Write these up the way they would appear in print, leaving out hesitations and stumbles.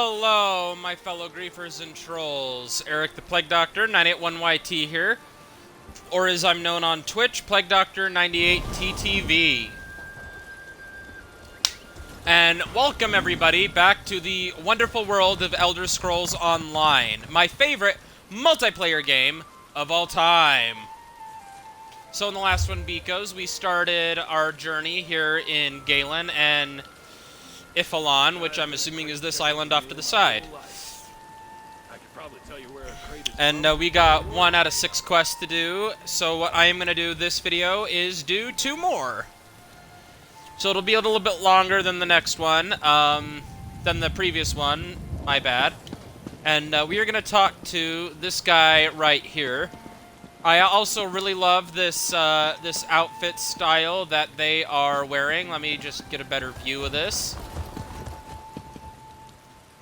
Hello, my fellow griefers and trolls. Eric the Plague Doctor, 981YT here. Or as I'm known on Twitch, Plague Doctor 98TTV. And welcome everybody back to the wonderful world of Elder Scrolls Online, my favorite multiplayer game of all time. So in the last one, beekos, we started our journey here in Galen and Ifalon, which I'm assuming is this island off to the side. And we got 1 out of 6 quests to do, so what I am going to do this video is do 2 more. So it'll be a little bit longer than the next one, than the previous one, my bad. And we are going to talk to this guy right here. I also really love this, this outfit style that they are wearing. Let me just get a better view of this.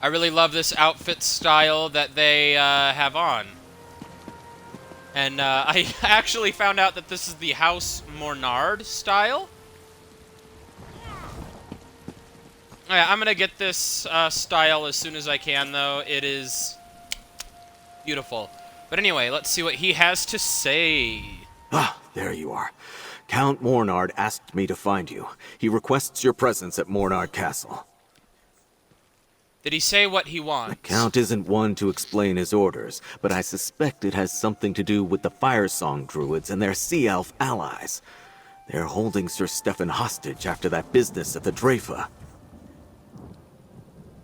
I really love this outfit style that they have on. And I actually found out that this is the House Monard style. Yeah, I'm gonna get this style as soon as I can, though. It is beautiful. But anyway, let's see what he has to say. Ah, there you are. Count Monard asked me to find you. He requests your presence at Monard Castle. Did he say what he wants? The Count isn't one to explain his orders, but I suspect it has something to do with the Firesong Druids and their Sea Elf allies. They're holding Sir Stefan hostage after that business at the Drafa.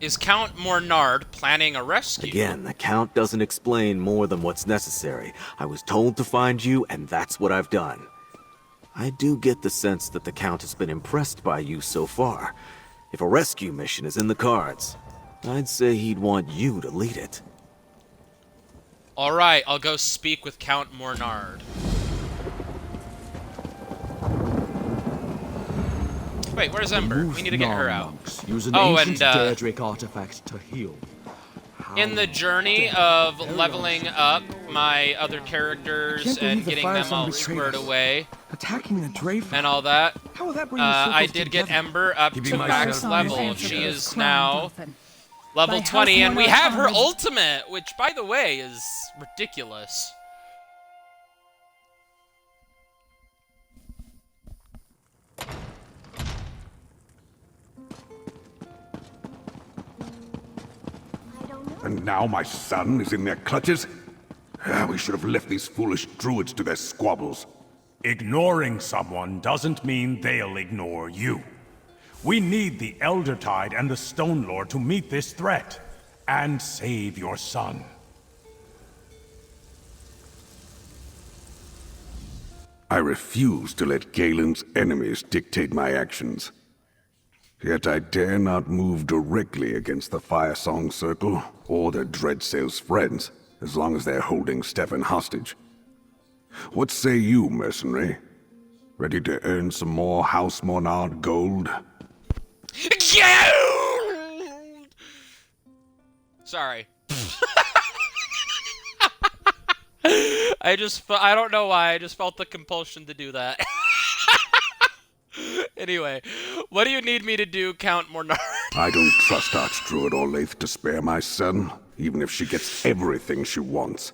Is Count Monard planning a rescue? Again, the Count doesn't explain more than what's necessary. I was told to find you, and that's what I've done. I do get the sense that the Count has been impressed by you so far. If a rescue mission is in the cards, I'd say he'd want you to lead it. Alright, I'll go speak with Count Monard. Wait, where's Ember? We need to get her out. Oh, and artifact to heal. In the journey of leveling up my other characters and getting them all squared away, attacking the Drafa and all that, How will that bring I did get Ember up to max level. She is now level 20, and we have her ultimate, which, by the way, is ridiculous. And now my son is in their clutches? We should have left these foolish druids to their squabbles. Ignoring someone doesn't mean they'll ignore you. We need the Elder Tide and the Stone Lord to meet this threat and save your son. I refuse to let Galen's enemies dictate my actions. Yet I dare not move directly against the Firesong Circle or the Dreadsail's friends, as long as they're holding Stefan hostage. What say you, mercenary? Ready to earn some more House Monard gold? Sorry. I don't know why, I just felt the compulsion to do that. Anyway, what do you need me to do, Count Monard? I don't trust Archdruid Orlaith to spare my son, even if she gets everything she wants.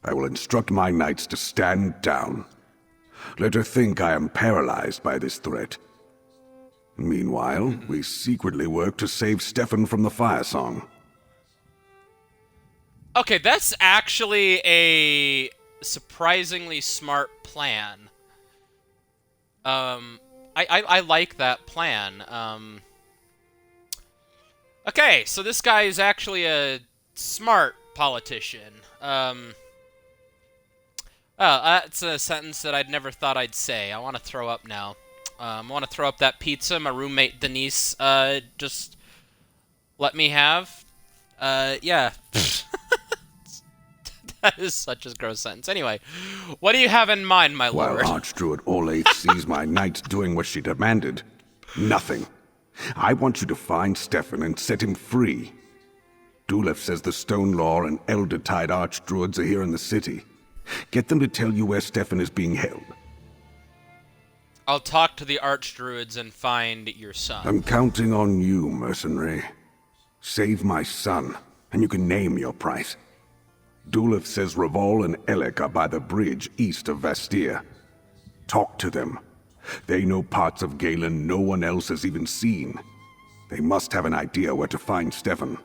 I will instruct my knights to stand down. Let her think I am paralyzed by this threat. Meanwhile, we secretly work to save Stefan from the Firesong. Okay, that's actually a surprisingly smart plan. I like that plan. Okay, so this guy is actually a smart politician. That's a sentence that I'd never thought I'd say. I want to throw up now. I want to throw up that pizza my roommate Denise just let me have. Yeah. That is such a gross sentence. Anyway, what do you have in mind, my lord? While Archdruid Orlaith sees my knights doing what she demanded, nothing. I want you to find Stefan and set him free. Dulef says the Stone Law and Elder Tide Archdruids are here in the city. Get them to tell you where Stefan is being held. I'll talk to the Archdruids and find your son. I'm counting on you, mercenary. Save my son, and you can name your price. Dulith says Revol and Elec are by the bridge east of Vastyr. Talk to them. They know parts of Galen no one else has even seen. They must have an idea where to find Stefan.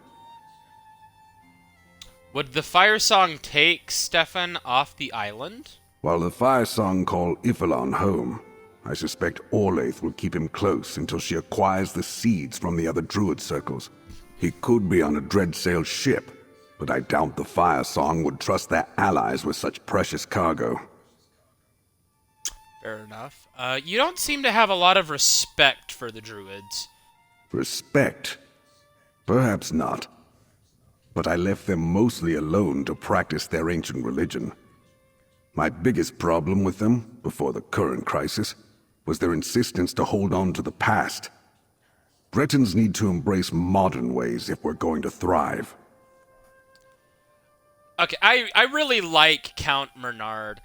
Would the fire song take Stefan off the island? While the fire song call Ifilon home, I suspect Orlaith will keep him close until she acquires the seeds from the other Druid circles. He could be on a Dreadsail ship, but I doubt the fire song would trust their allies with such precious cargo. Fair enough. You don't seem to have a lot of respect for the Druids. Respect? Perhaps not. But I left them mostly alone to practice their ancient religion. My biggest problem with them, before the current crisis, was their insistence to hold on to the past. Bretons need to embrace modern ways if we're going to thrive. Okay, I really like Count Monard.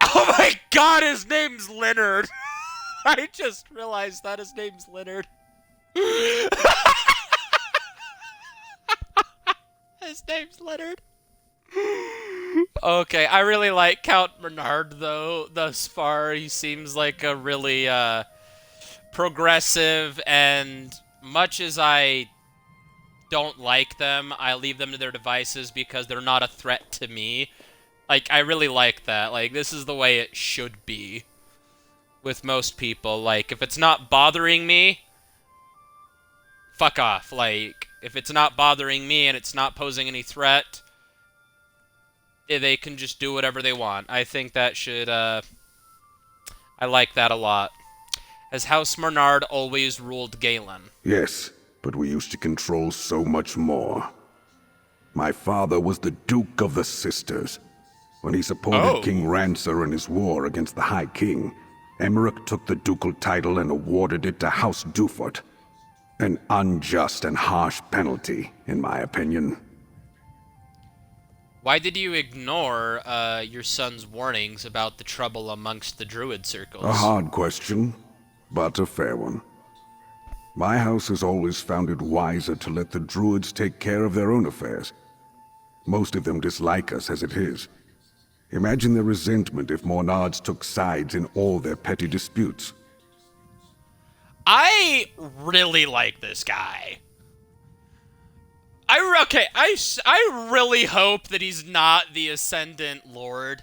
Oh my god, his name's Leonard! I just realized that his name's Leonard. His name's Leonard. Okay, I really like Count Monard, though, thus far. He seems like a really, progressive, and much as I don't like them, I leave them to their devices because they're not a threat to me. Like, I really like that. Like, this is the way it should be with most people. Like, if it's not bothering me, fuck off. Like, if it's not bothering me and it's not posing any threat, they can just do whatever they want. I think that should, I like that a lot. Has House Monard always ruled Galen? Yes, but we used to control so much more. My father was the Duke of the Sisters. When he supported King Rancer in his war against the High King, Emmerich took the ducal title and awarded it to House Dufort. An unjust and harsh penalty, in my opinion. Why did you ignore your son's warnings about the trouble amongst the Druid circles? A hard question, but a fair one. My house has always found it wiser to let the Druids take care of their own affairs. Most of them dislike us as it is. Imagine their resentment if Monards took sides in all their petty disputes. I really like this guy. I really hope that he's not the Ascendant Lord,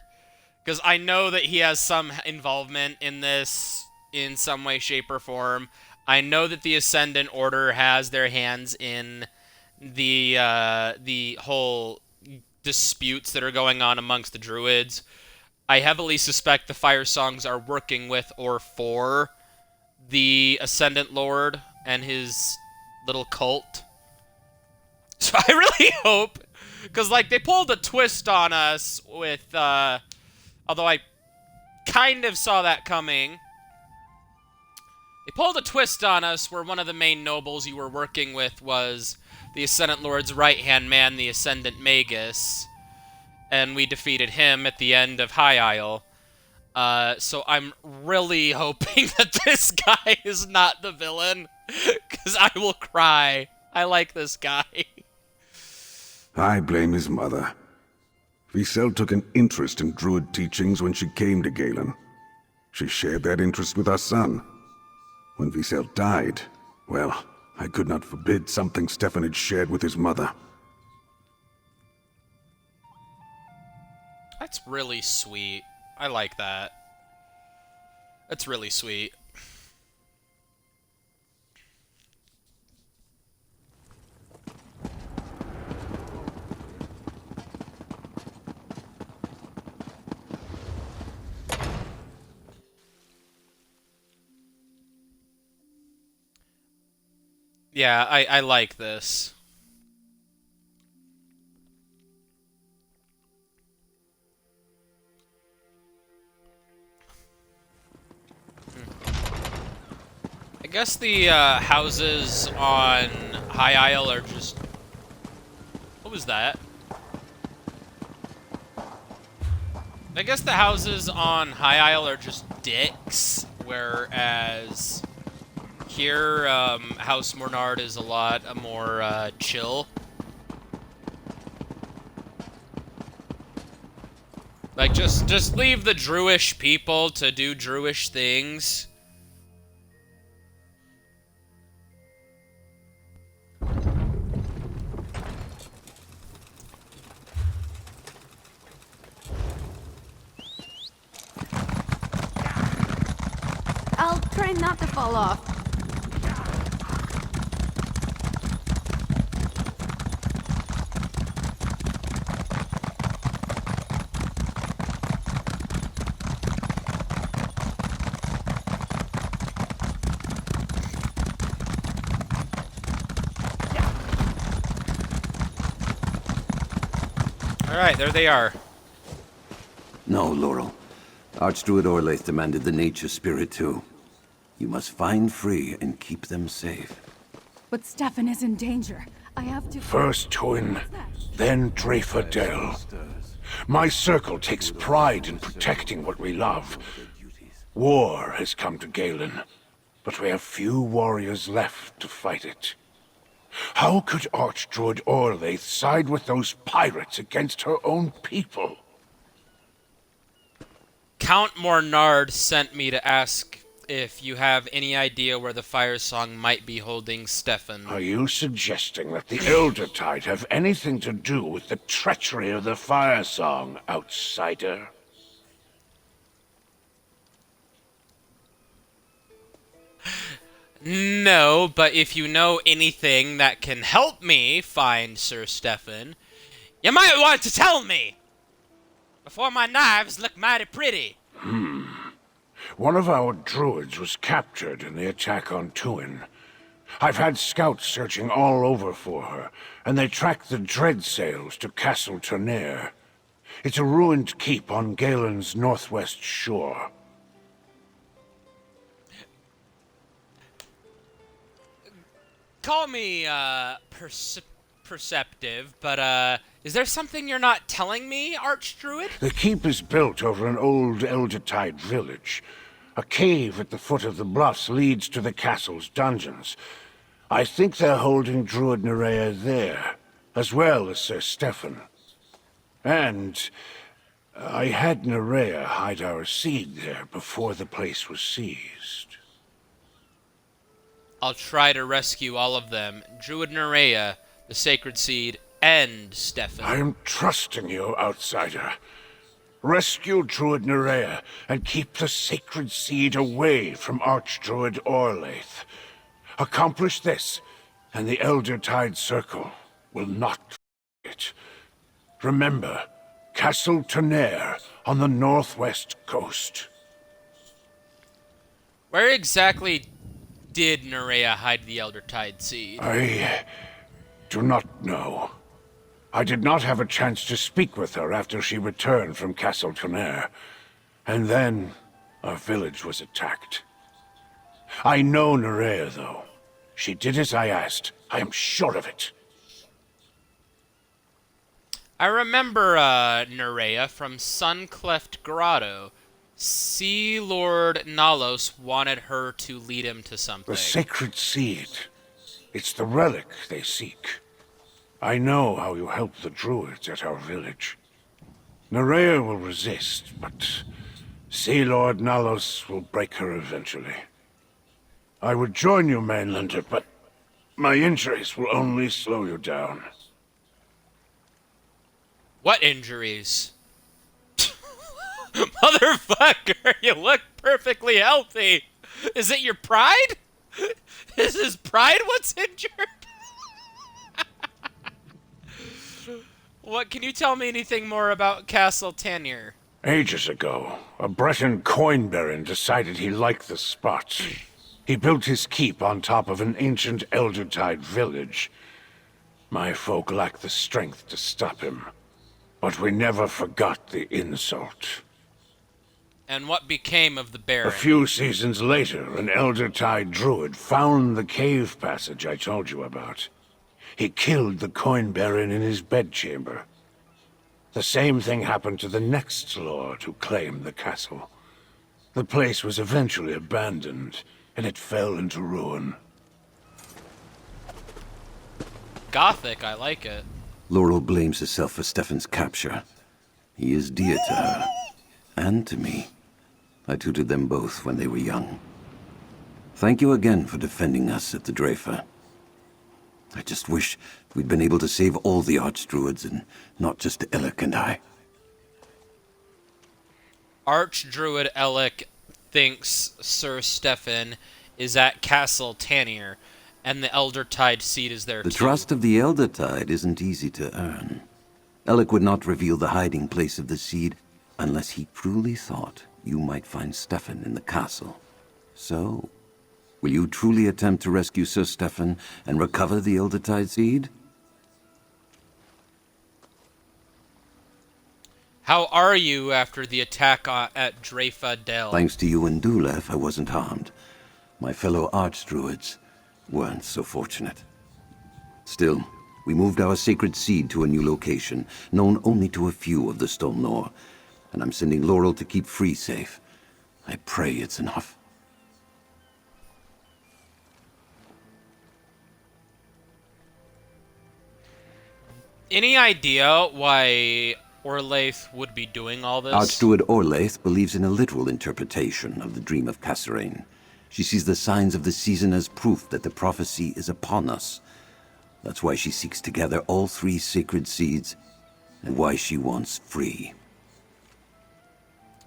because I know that he has some involvement in this in some way, shape, or form. I know that the Ascendant Order has their hands in the whole disputes that are going on amongst the Druids. I heavily suspect the Fire Songs are working with or for the Ascendant Lord and his little cult. So I really hope, because, like, they pulled a twist on us with, although I kind of saw that coming. They pulled a twist on us where one of the main nobles you were working with was the Ascendant Lord's right-hand man, the Ascendant Magus, and we defeated him at the end of High Isle. So I'm really hoping that this guy is not the villain, because I will cry. I like this guy. I blame his mother. Vastyr took an interest in Druid teachings when she came to Galen. She shared that interest with our son. When Vastyr died, well, I could not forbid something Stefan had shared with his mother. That's really sweet. I like that. That's really sweet. Yeah, I like this. I guess the houses on High Isle are just... What was that? I guess the houses on High Isle are just dicks, whereas Here, House Monard is a lot more chill. Like, just leave the Druish people to do Druish things. I'll try not to fall off. Alright, there they are. No, Laurel. Archdruid Orlaith demanded the nature spirit too. You must find free and keep them safe. But Stefan is in danger. I have to... First Twin, then Dreadsail. My circle takes pride in protecting what we love. War has come to Galen, but we have few warriors left to fight it. How could Archdruid Orlaith side with those pirates against her own people? Count Monard sent me to ask if you have any idea where the Fire Song might be holding Stefan. Are you suggesting that the Elder Tide have anything to do with the treachery of the Fire Song, outsider? No, but if you know anything that can help me find Sir Stefan, you might want to tell me before my knives look mighty pretty. One of our druids was captured in the attack on Tuin. I've had scouts searching all over for her, and they tracked the Dreadsails to Castle Tonnerre. It's a ruined keep on Galen's northwest shore. Call me, perceptive, but, is there something you're not telling me, Archdruid? The keep is built over an old Eldertide village. A cave at the foot of the bluffs leads to the castle's dungeons. I think they're holding Druid Nerea there, as well as Sir Stefan. And I had Nerea hide our seed there before the place was seized. I'll try to rescue all of them. Druid Nerea, the Sacred Seed, and Stefan. I am trusting you, outsider. Rescue Druid Nerea and keep the Sacred Seed away from Archdruid Orlaith. Accomplish this, and the Eldertide Circle will not it. Remember, Castle Tonnerre on the northwest coast. Where exactly did Nerea hide the Eldertide Seed? I do not know. I did not have a chance to speak with her after she returned from Castle Tonnerre. And then our village was attacked. I know Nerea, though. She did as I asked. I am sure of it. I remember, Nerea from Suncleft Grotto. Sea Lord Nalos wanted her to lead him to something. The Sacred Seed. It's the relic they seek. I know how you helped the druids at our village. Nerea will resist, but Sea Lord Nalos will break her eventually. I would join you, Mainlander, but my injuries will only slow you down. What injuries? Motherfucker, you look perfectly healthy. Is it your pride? Is his pride what's injured? What, can you tell me anything more about Castle Tonnerre? Ages ago, a Breton coin baron decided he liked the spot. He built his keep on top of an ancient Eldertide village. My folk lacked the strength to stop him, but we never forgot the insult. And what became of the Baron? A few seasons later, an Eldertide druid found the cave passage I told you about. He killed the coin baron in his bedchamber. The same thing happened to the next lord who claimed the castle. The place was eventually abandoned, and it fell into ruin. Gothic, I like it. Laurel blames herself for Stefan's capture. He is dear to her, and to me. I tutored them both when they were young. Thank you again for defending us at the Drafer. I just wish we'd been able to save all the Archdruids and not just Elec and I. Archdruid Elec thinks Sir Stefan is at Castle Tannier, and the Eldertide seed is there The too. trust of the Eldertide isn't easy to earn. Elec would not reveal the hiding place of the seed unless he truly thought you might find Stefan in the castle. So, will you truly attempt to rescue Sir Stefan and recover the Eldertide seed? How are you after the attack at Drafa Dell? Thanks to you and Dulef, I wasn't harmed. My fellow Archdruids weren't so fortunate. Still, we moved our sacred seed to a new location, known only to a few of the Stolnor, and I'm sending Laurel to keep Free safe. I pray it's enough. Any idea why Orlaith would be doing all this? Archdruid Orlaith believes in a literal interpretation of the dream of Kasserine. She sees the signs of the season as proof that the prophecy is upon us. That's why she seeks to gather all 3 sacred seeds, and why she wants Free.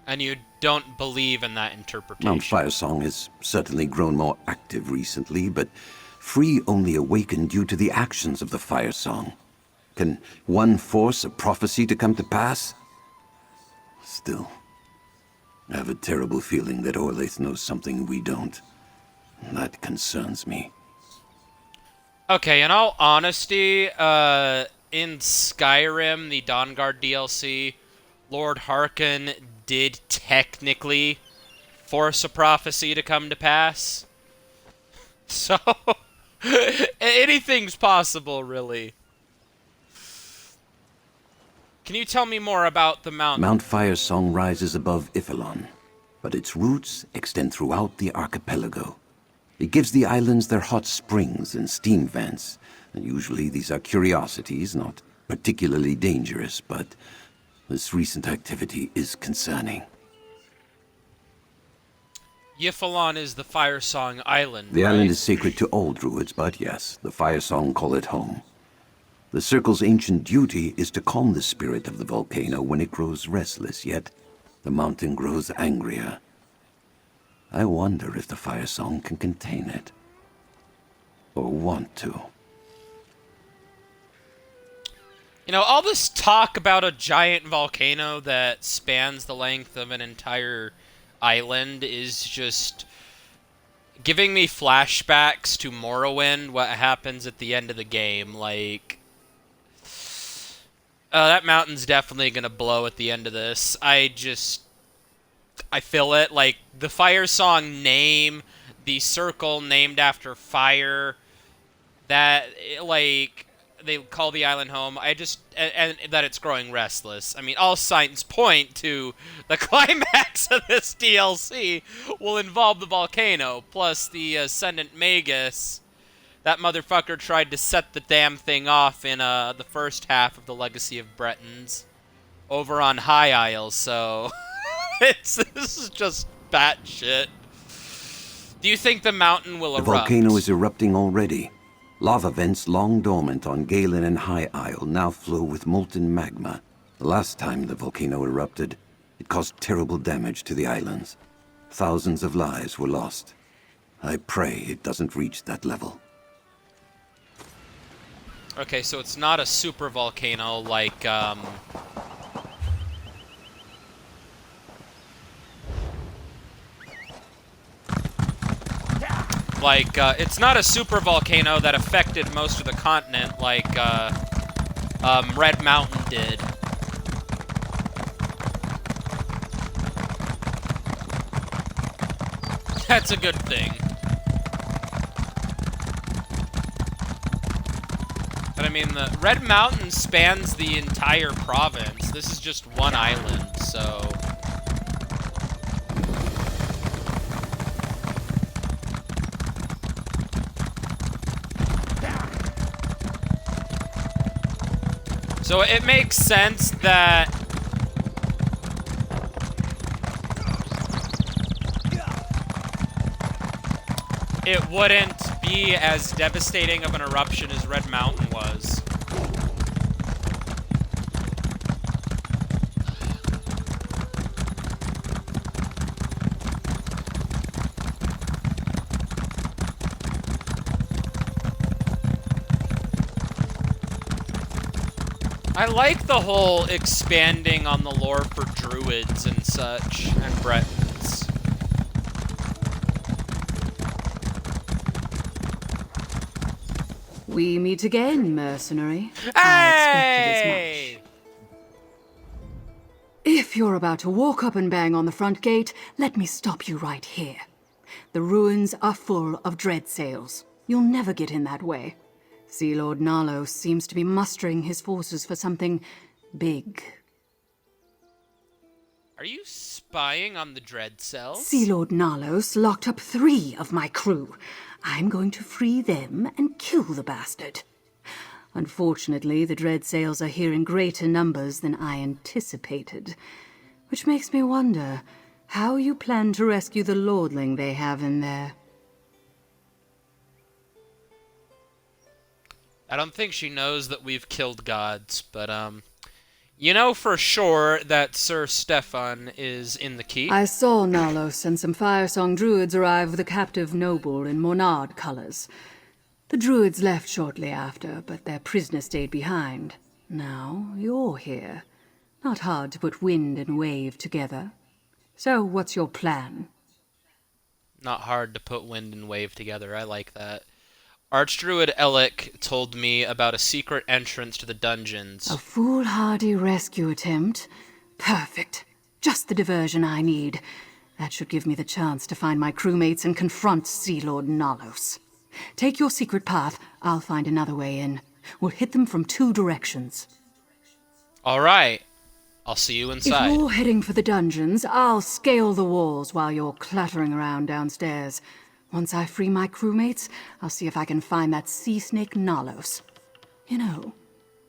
And you don't believe in that interpretation? Mount Firesong has certainly grown more active recently, but Free only awakened due to the actions of the Firesong. Can one force a prophecy to come to pass? Still, I have a terrible feeling that Orlaith knows something we don't. That concerns me. Okay, in all honesty, in Skyrim, the Dawnguard DLC, Lord Harkon did technically force a prophecy to come to pass. So, anything's possible, really. Can you tell me more about the mountain? Mount Firesong rises above Ifilon, but its roots extend throughout the archipelago. It gives the islands their hot springs and steam vents, and usually these are curiosities, not particularly dangerous, but this recent activity is concerning. Yifalon is the Firesong Island, The right? island is sacred to all druids, but yes, the Firesong call it home. The Circle's ancient duty is to calm the spirit of the volcano when it grows restless, yet the mountain grows angrier. I wonder if the Firesong can contain it. Or want to. You know, all this talk about a giant volcano that spans the length of an entire island is just giving me flashbacks to Morrowind, what happens at the end of the game. Like, that mountain's definitely gonna blow at the end of this. I feel it. Like, the Firesong name, the circle named after fire, that, like, they call the island home. And that it's growing restless. I mean, all signs point to the climax of this DLC will involve the volcano, plus the Ascendant Magus. That motherfucker tried to set the damn thing off in the first half of the Legacy of Bretons over on High Isle, so this is just batshit. Do you think the mountain will erupt? The volcano is erupting already. Lava vents long dormant on Galen and High Isle now flow with molten magma. The last time the volcano erupted, it caused terrible damage to the islands. Thousands of lives were lost. I pray it doesn't reach that level. Okay, so it's not a super volcano like, it's not a super volcano that affected most of the continent like, Red Mountain did. That's a good thing. But I mean, the Red Mountain spans the entire province. This is just one island, so... So it makes sense that it wouldn't be as devastating of an eruption as Red Mountain was. I like the whole expanding on the lore for druids and such, and Bretons. We meet again, mercenary. Hey! I expected as much. If you're about to walk up and bang on the front gate, let me stop you right here. The ruins are full of Dreadsails. You'll never get in that way. Sea Lord Nalos seems to be mustering his forces for something big. Are you spying on the Dreadsails? Sea Lord Nalos locked up 3 of my crew. I'm going to free them and kill the bastard. Unfortunately, the Dreadsails are here in greater numbers than I anticipated, which makes me wonder how you plan to rescue the lordling they have in there. I don't think she knows that we've killed gods, but, you know for sure that Sir Stefan is in the keep. I saw Nalos and some Firesong druids arrive with a captive noble in Monard colors. The druids left shortly after, but their prisoner stayed behind. Now you're here. Not hard to put wind and wave together. So what's your plan? Not hard to put wind and wave together, I like that. Archdruid Ellic told me about a secret entrance to the dungeons. A foolhardy rescue attempt? Perfect. Just the diversion I need. That should give me the chance to find my crewmates and confront Sea Lord Nalos. Take your secret path, I'll find another way in. We'll hit them from 2 directions. Alright. I'll see you inside. If you're heading for the dungeons, I'll scale the walls while you're clattering around downstairs. Once I free my crewmates, I'll see if I can find that sea snake Nalos. You know,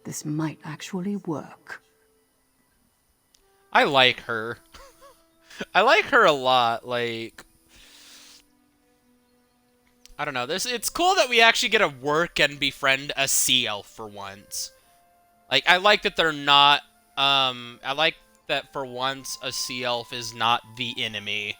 this might actually work. I like her. I like her a lot, like... I don't know, it's cool that we actually get to work and befriend a sea elf for once. Like, I like that they're not, I like that for once a sea elf is not the enemy.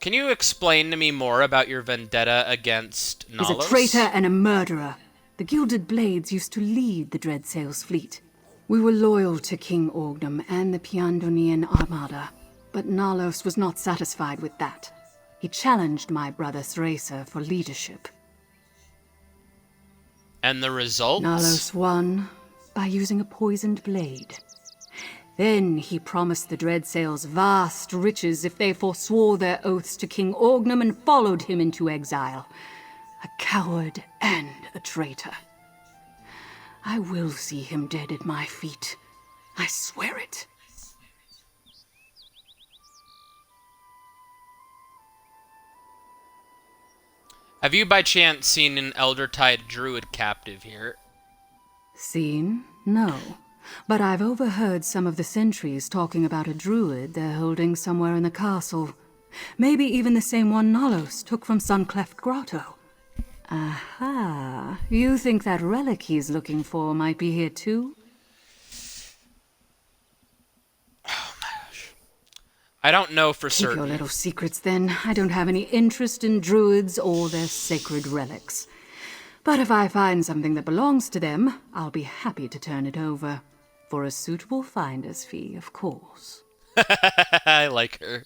Can you explain to me more about your vendetta against Nalos? He's a traitor and a murderer. The Gilded Blades used to lead the Dreadsail's fleet. We were loyal to King Orgnum and the Piandonian Armada, but Nalos was not satisfied with that. He challenged my brother Thracer for leadership. And the result? Nalos won by using a poisoned blade. Then he promised the Dreadsails vast riches if they forswore their oaths to King Orgnum and followed him into exile. A coward and a traitor. I will see him dead at my feet. I swear it. Have you by chance seen an Eldertide druid captive here? Seen? No. But I've overheard some of the sentries talking about a druid they're holding somewhere in the castle. Maybe even the same one Nalos took from Suncleft Grotto. Aha. You think that relic he's looking for might be here too? Oh my gosh. I don't know for certain. Keep your little secrets then. I don't have any interest in druids or their sacred relics. But if I find something that belongs to them, I'll be happy to turn it over. For a suitable finder's fee, of course. I like her.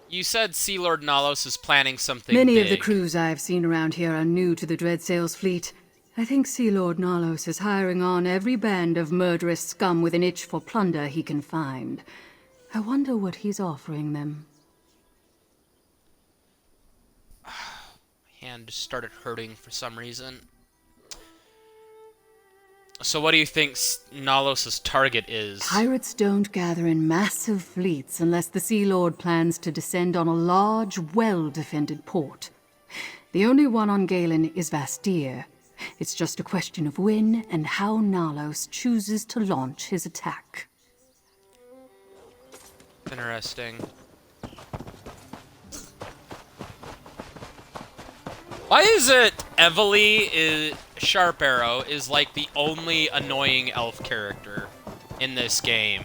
You said Sea Lord Nalos is planning something Many big. of the crews I've seen around here are new to the Dreadsail's fleet. I think Sea Lord Nalos is hiring on every band of murderous scum with an itch for plunder he can find. I wonder what he's offering them. My hand just started hurting for some reason. So what do you think Nalos' target is? Pirates don't gather in massive fleets unless the Sea Lord plans to descend on a large, well-defended port. The only one on Galen is Vastyr. It's just a question of when and how Nalos chooses to launch his attack. Interesting. Why is it Sharp Arrow is like the only annoying elf character in this game?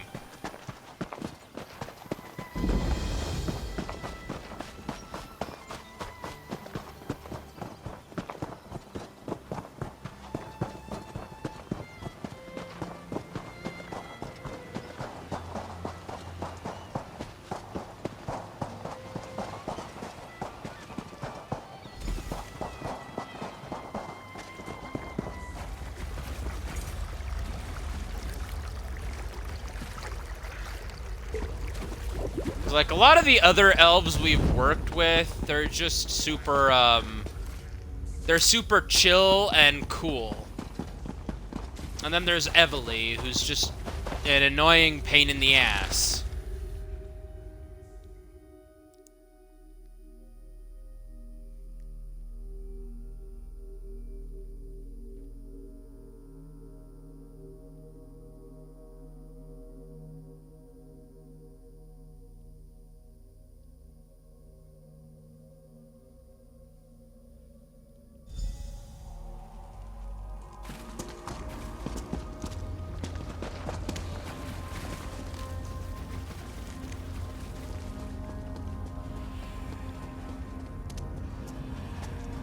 Like, a lot of the other elves we've worked with, they're just super, they're super chill and cool. And then there's Evely, who's just an annoying pain in the ass.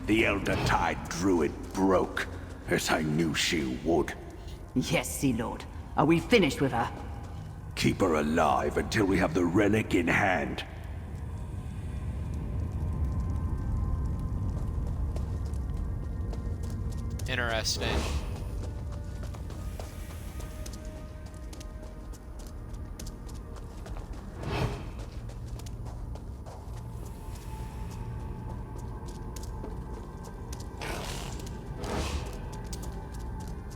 The Elder Tide Druid broke, as I knew she would. Yes, Sea Lord. Are we finished with her? Keep her alive until we have the relic in hand. Interesting.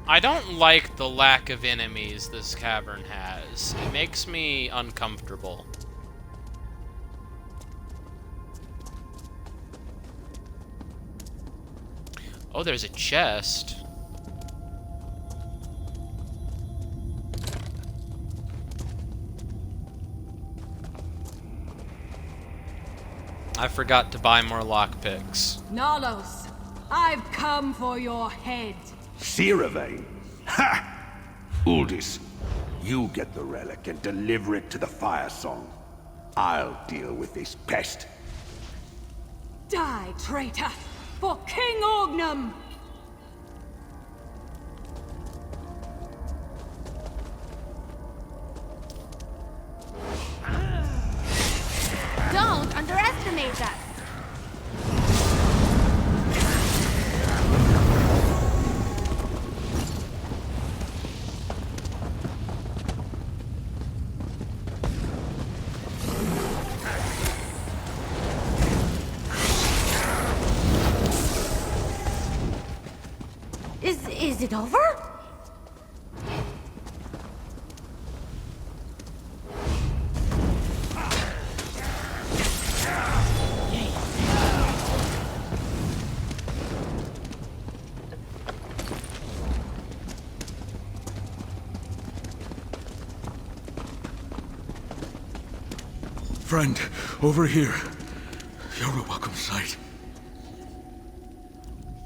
I don't like the lack of enemies this cavern has. It makes me uncomfortable. Oh, there's a chest. I forgot to buy more lockpicks. Nalos, I've come for your head. Seravane? Ha! Uldis, you get the relic and deliver it to the Fire Song. I'll deal with this pest. Die, traitor, for King Orgnum! Don't underestimate us. Is it over? Friend, over here. You're a welcome sight.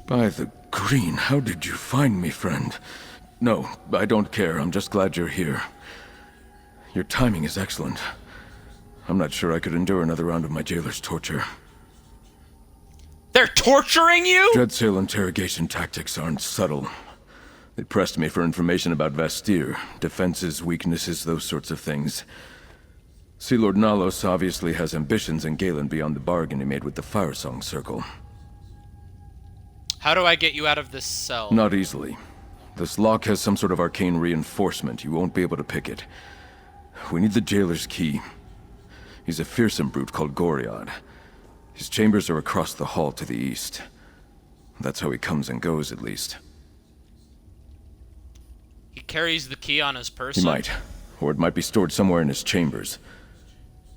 By the green, how did you find me, friend? No, I don't care. I'm just glad you're here. Your timing is excellent. I'm not sure I could endure another round of my jailer's torture. They're torturing you? Dreadsail interrogation tactics aren't subtle. They pressed me for information about Vastyr, defenses, weaknesses, those sorts of things. Sea Lord Nalos obviously has ambitions in Galen beyond the bargain he made with the Firesong Circle. How do I get you out of this cell? Not easily. This lock has some sort of arcane reinforcement. You won't be able to pick it. We need the jailer's key. He's a fearsome brute called Goriad. His chambers are across the hall to the east. That's how he comes and goes, at least. He carries the key on his person? He might. Or it might be stored somewhere in his chambers.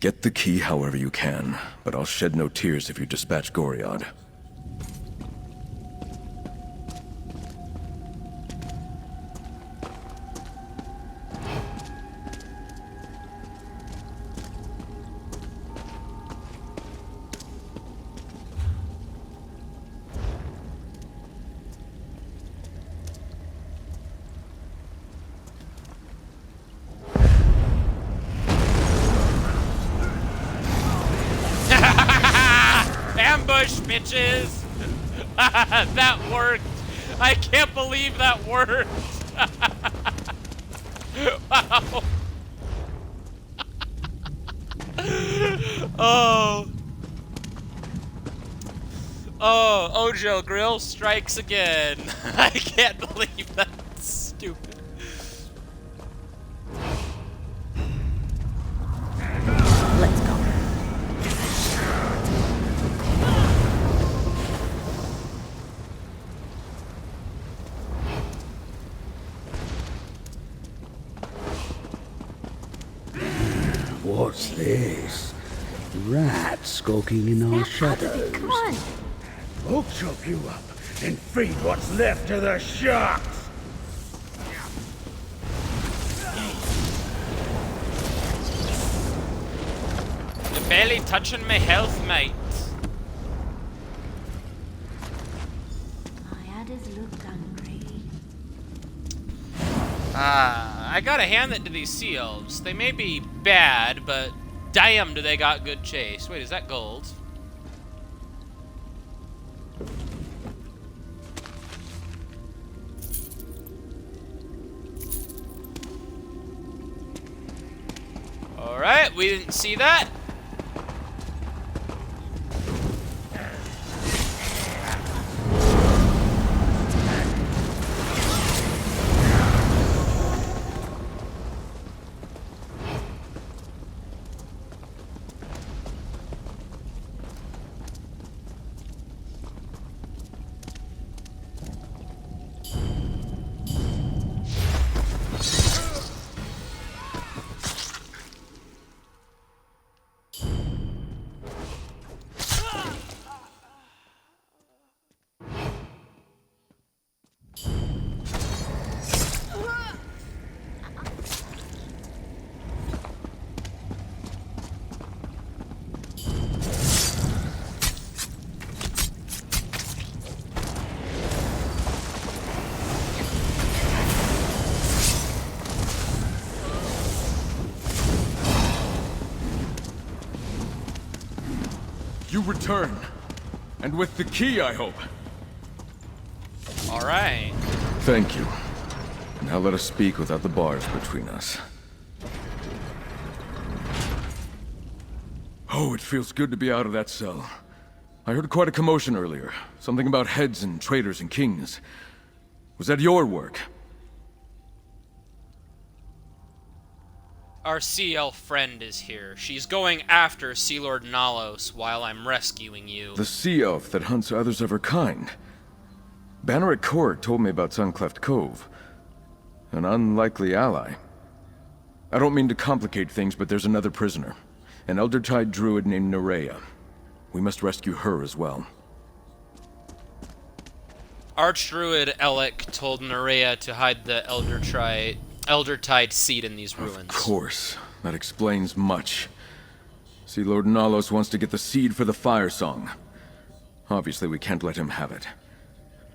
Get the key however you can, but I'll shed no tears if you dispatch Goriad. bitches! That worked! I can't believe that worked! Wow! Oh! Oh, Ojo Grill strikes again. I can't believe that's stupid. Let's go. What's this? Rats skulking in our shadows. Come on. I'll chop you up and feed what's left to the sharks! You're barely touching my health, mate. My adders look hungry. I gotta hand it to these sea elves. They may be bad, but damn do they got good chase. Wait, is that gold? Alright, we didn't see that. You return. And with the key, I hope. Alright. Thank you. Now let us speak without the bars between us. Oh, it feels good to be out of that cell. I heard quite a commotion earlier. Something about heads and traitors and kings. Was that your work? Our sea elf friend is here. She's going after Sea Lord Nalos while I'm rescuing you. The sea elf that hunts others of her kind. Banner at Court told me about Suncleft Cove. An unlikely ally. I don't mean to complicate things, but there's another prisoner. An Eldertide druid named Nerea. We must rescue her as well. Archdruid Elec told Nerea to hide the Eldertide seed in these ruins. Of course. That explains much. Sea Lord Nalos wants to get the seed for the Fire Song. Obviously, we can't let him have it.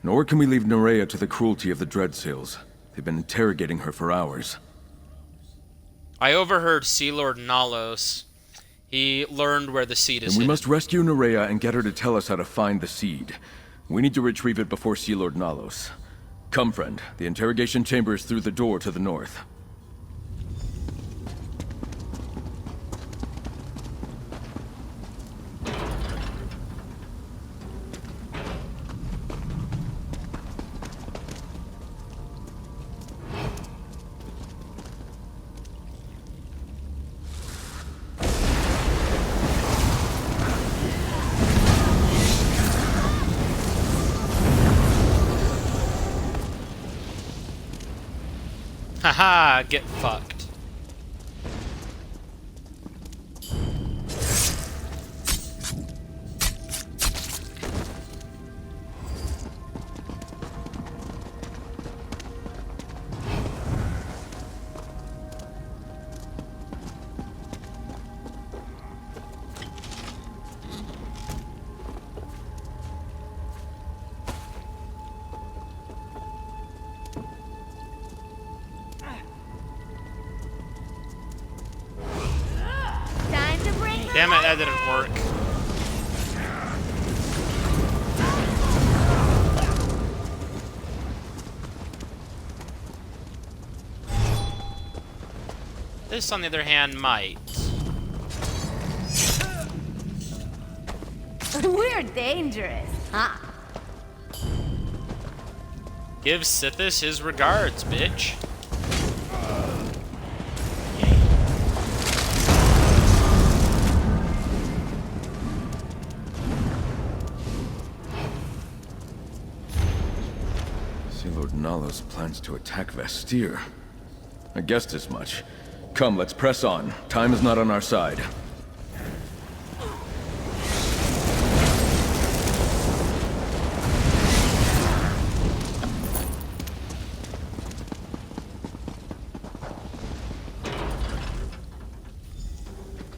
Nor can we leave Nerea to the cruelty of the Dreadsails. They've been interrogating her for hours. I overheard Sea Lord Nalos. He learned where the seed is And we hidden. must rescue Nerea and get her to tell us how to find the seed. We need to retrieve it before Sea Lord Nalos. Come, friend. The interrogation chamber is through the door to the north. Haha, get fucked. Time to bring Damn it, that didn't work. This, on the other hand, might. We're dangerous, huh? Give Sithis his regards, bitch. Sea Lord Nalos plans to attack Vastyr. I guessed as much. Come, let's press on. Time is not on our side.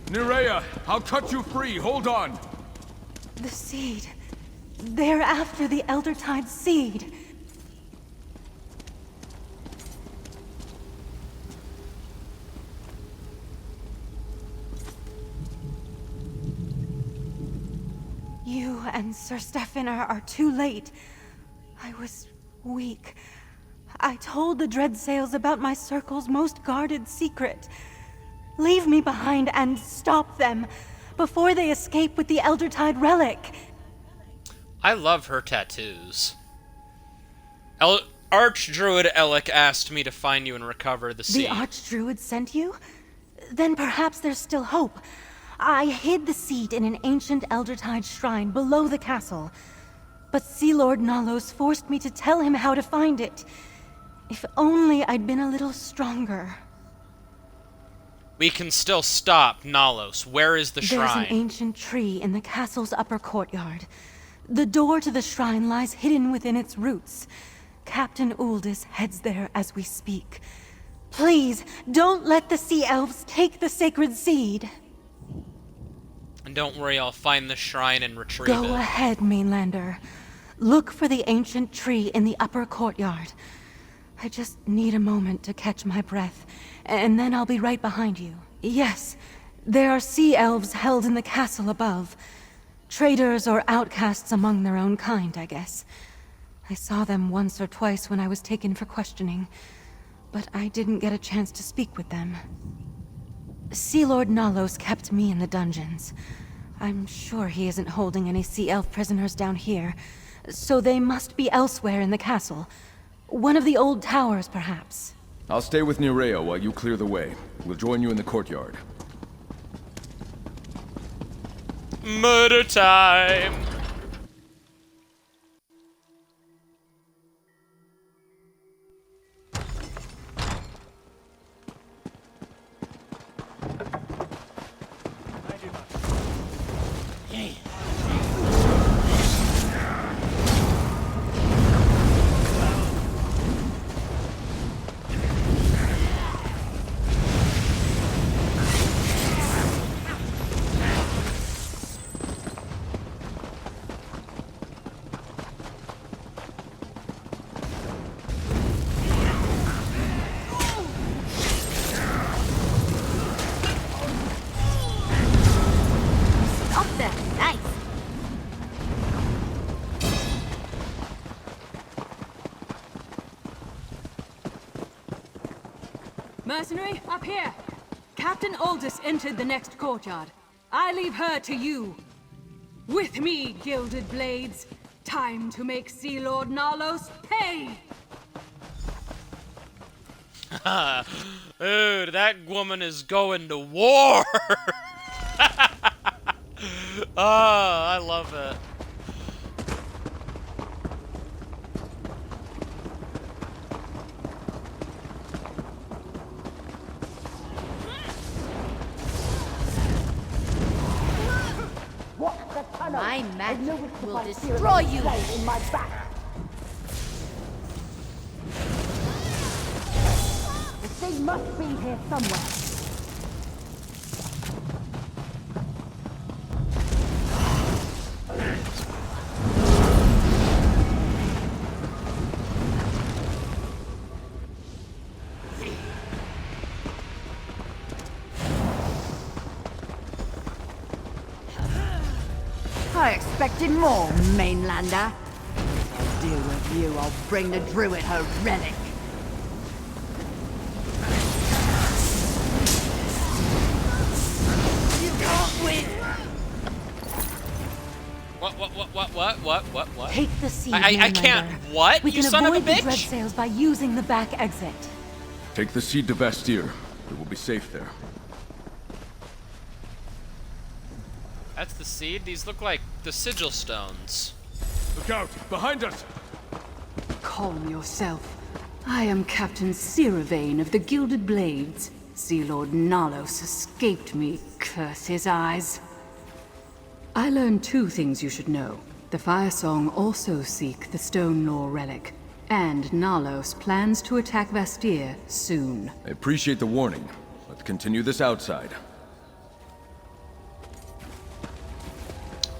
Nerea, I'll cut you free. Hold on. The seed. They're after the Eldertide seed. You and Sir Stefan are too late. I was weak. I told the Dreadsails about my circle's most guarded secret. Leave me behind and stop them before they escape with the Eldertide relic. I love her tattoos. Archdruid Elec asked me to find you and recover the seed. The Archdruid sent you? Then perhaps there's still hope. I hid the seed in an ancient Eldertide shrine below the castle. But Sea Lord Nalos forced me to tell him how to find it. If only I'd been a little stronger. We can still stop Nalos. Where is the shrine? There's an ancient tree in the castle's upper courtyard. The door to the shrine lies hidden within its roots. Captain Uldis heads there as we speak. Please, don't let the Sea Elves take the sacred seed. And don't worry, I'll find the shrine and retrieve it. Go ahead, Mainlander. Look for the ancient tree in the upper courtyard. I just need a moment to catch my breath, and then I'll be right behind you. Yes, there are Sea Elves held in the castle above. Traitors or outcasts among their own kind, I guess. I saw them once or twice when I was taken for questioning, but I didn't get a chance to speak with them. Sea Lord Nalos kept me in the dungeons. I'm sure he isn't holding any Sea Elf prisoners down here, so they must be elsewhere in the castle. One of the old towers, perhaps. I'll stay with Nerea while you clear the way. We'll join you in the courtyard. Murder time! Mercenary, up here! Captain Uldis entered the next courtyard. I leave her to you. With me, gilded blades. Time to make Sea Lord Nalos pay! Dude, that woman is going to war! Oh, I love it. My magic will destroy you! In my back. The thing must be here somewhere. I expected more, Mainlander. I'll deal with you. I'll bring the Druid her relic. What? Take the seed, I can't. Mainlander. What? We You can son of a avoid the bitch! Dreadsails by using the back exit. Take the seed to Vastyr. It will be safe there. That's the seed? These look like the sigil stones. Look out! Behind us! Calm yourself. I am Captain Siravane of the Gilded Blades. Sea Lord Nalos escaped me, curse his eyes. I learned 2 things you should know. The Fire Song also seek the Stone Lore relic, and Nalos plans to attack Vastyr soon. I appreciate the warning. Let's continue this outside.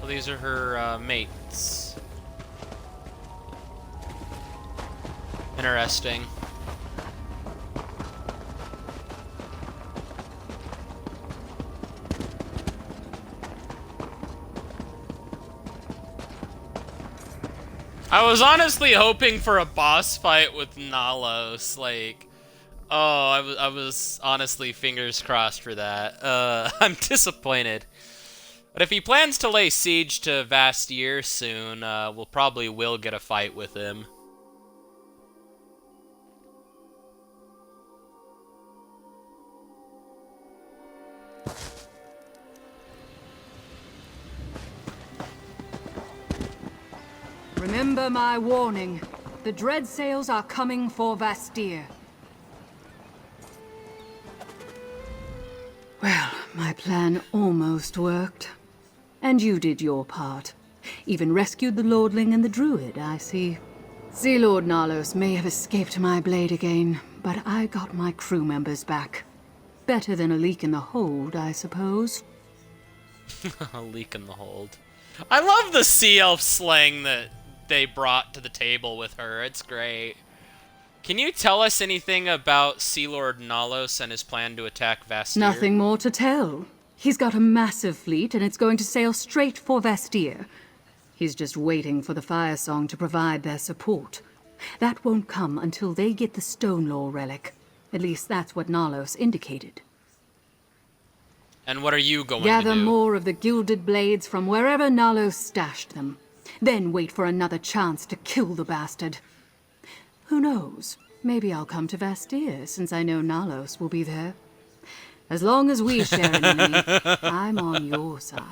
Well, these are her mates. Interesting. I was honestly hoping for a boss fight with Nalos, like, oh, I was honestly fingers crossed for that. I'm disappointed. But if he plans to lay siege to Vastyr soon, we'll probably will get a fight with him. Remember my warning. The Dreadsails are coming for Vastyr. Well, my plan almost worked. And you did your part. Even rescued the Lordling and the Druid, I see. Sea Lord Nalos may have escaped my blade again, but I got my crew members back. Better than a leak in the hold, I suppose. A leak in the hold. I love the sea elf slang that they brought to the table with her. It's great. Can you tell us anything about Sea Lord Nalos and his plan to attack Vastyr? Nothing more to tell. He's got a massive fleet and it's going to sail straight for Vastyr. He's just waiting for the Fire Song to provide their support. That won't come until they get the Stone Lore relic. At least that's what Nalos indicated. And what are you going to Gather do? more of the Gilded Blades from wherever Nalos stashed them. Then wait for another chance to kill the bastard. Who knows? Maybe I'll come to Vastyr, since I know Nalos will be there. As long as we share an enemy, I'm on your side.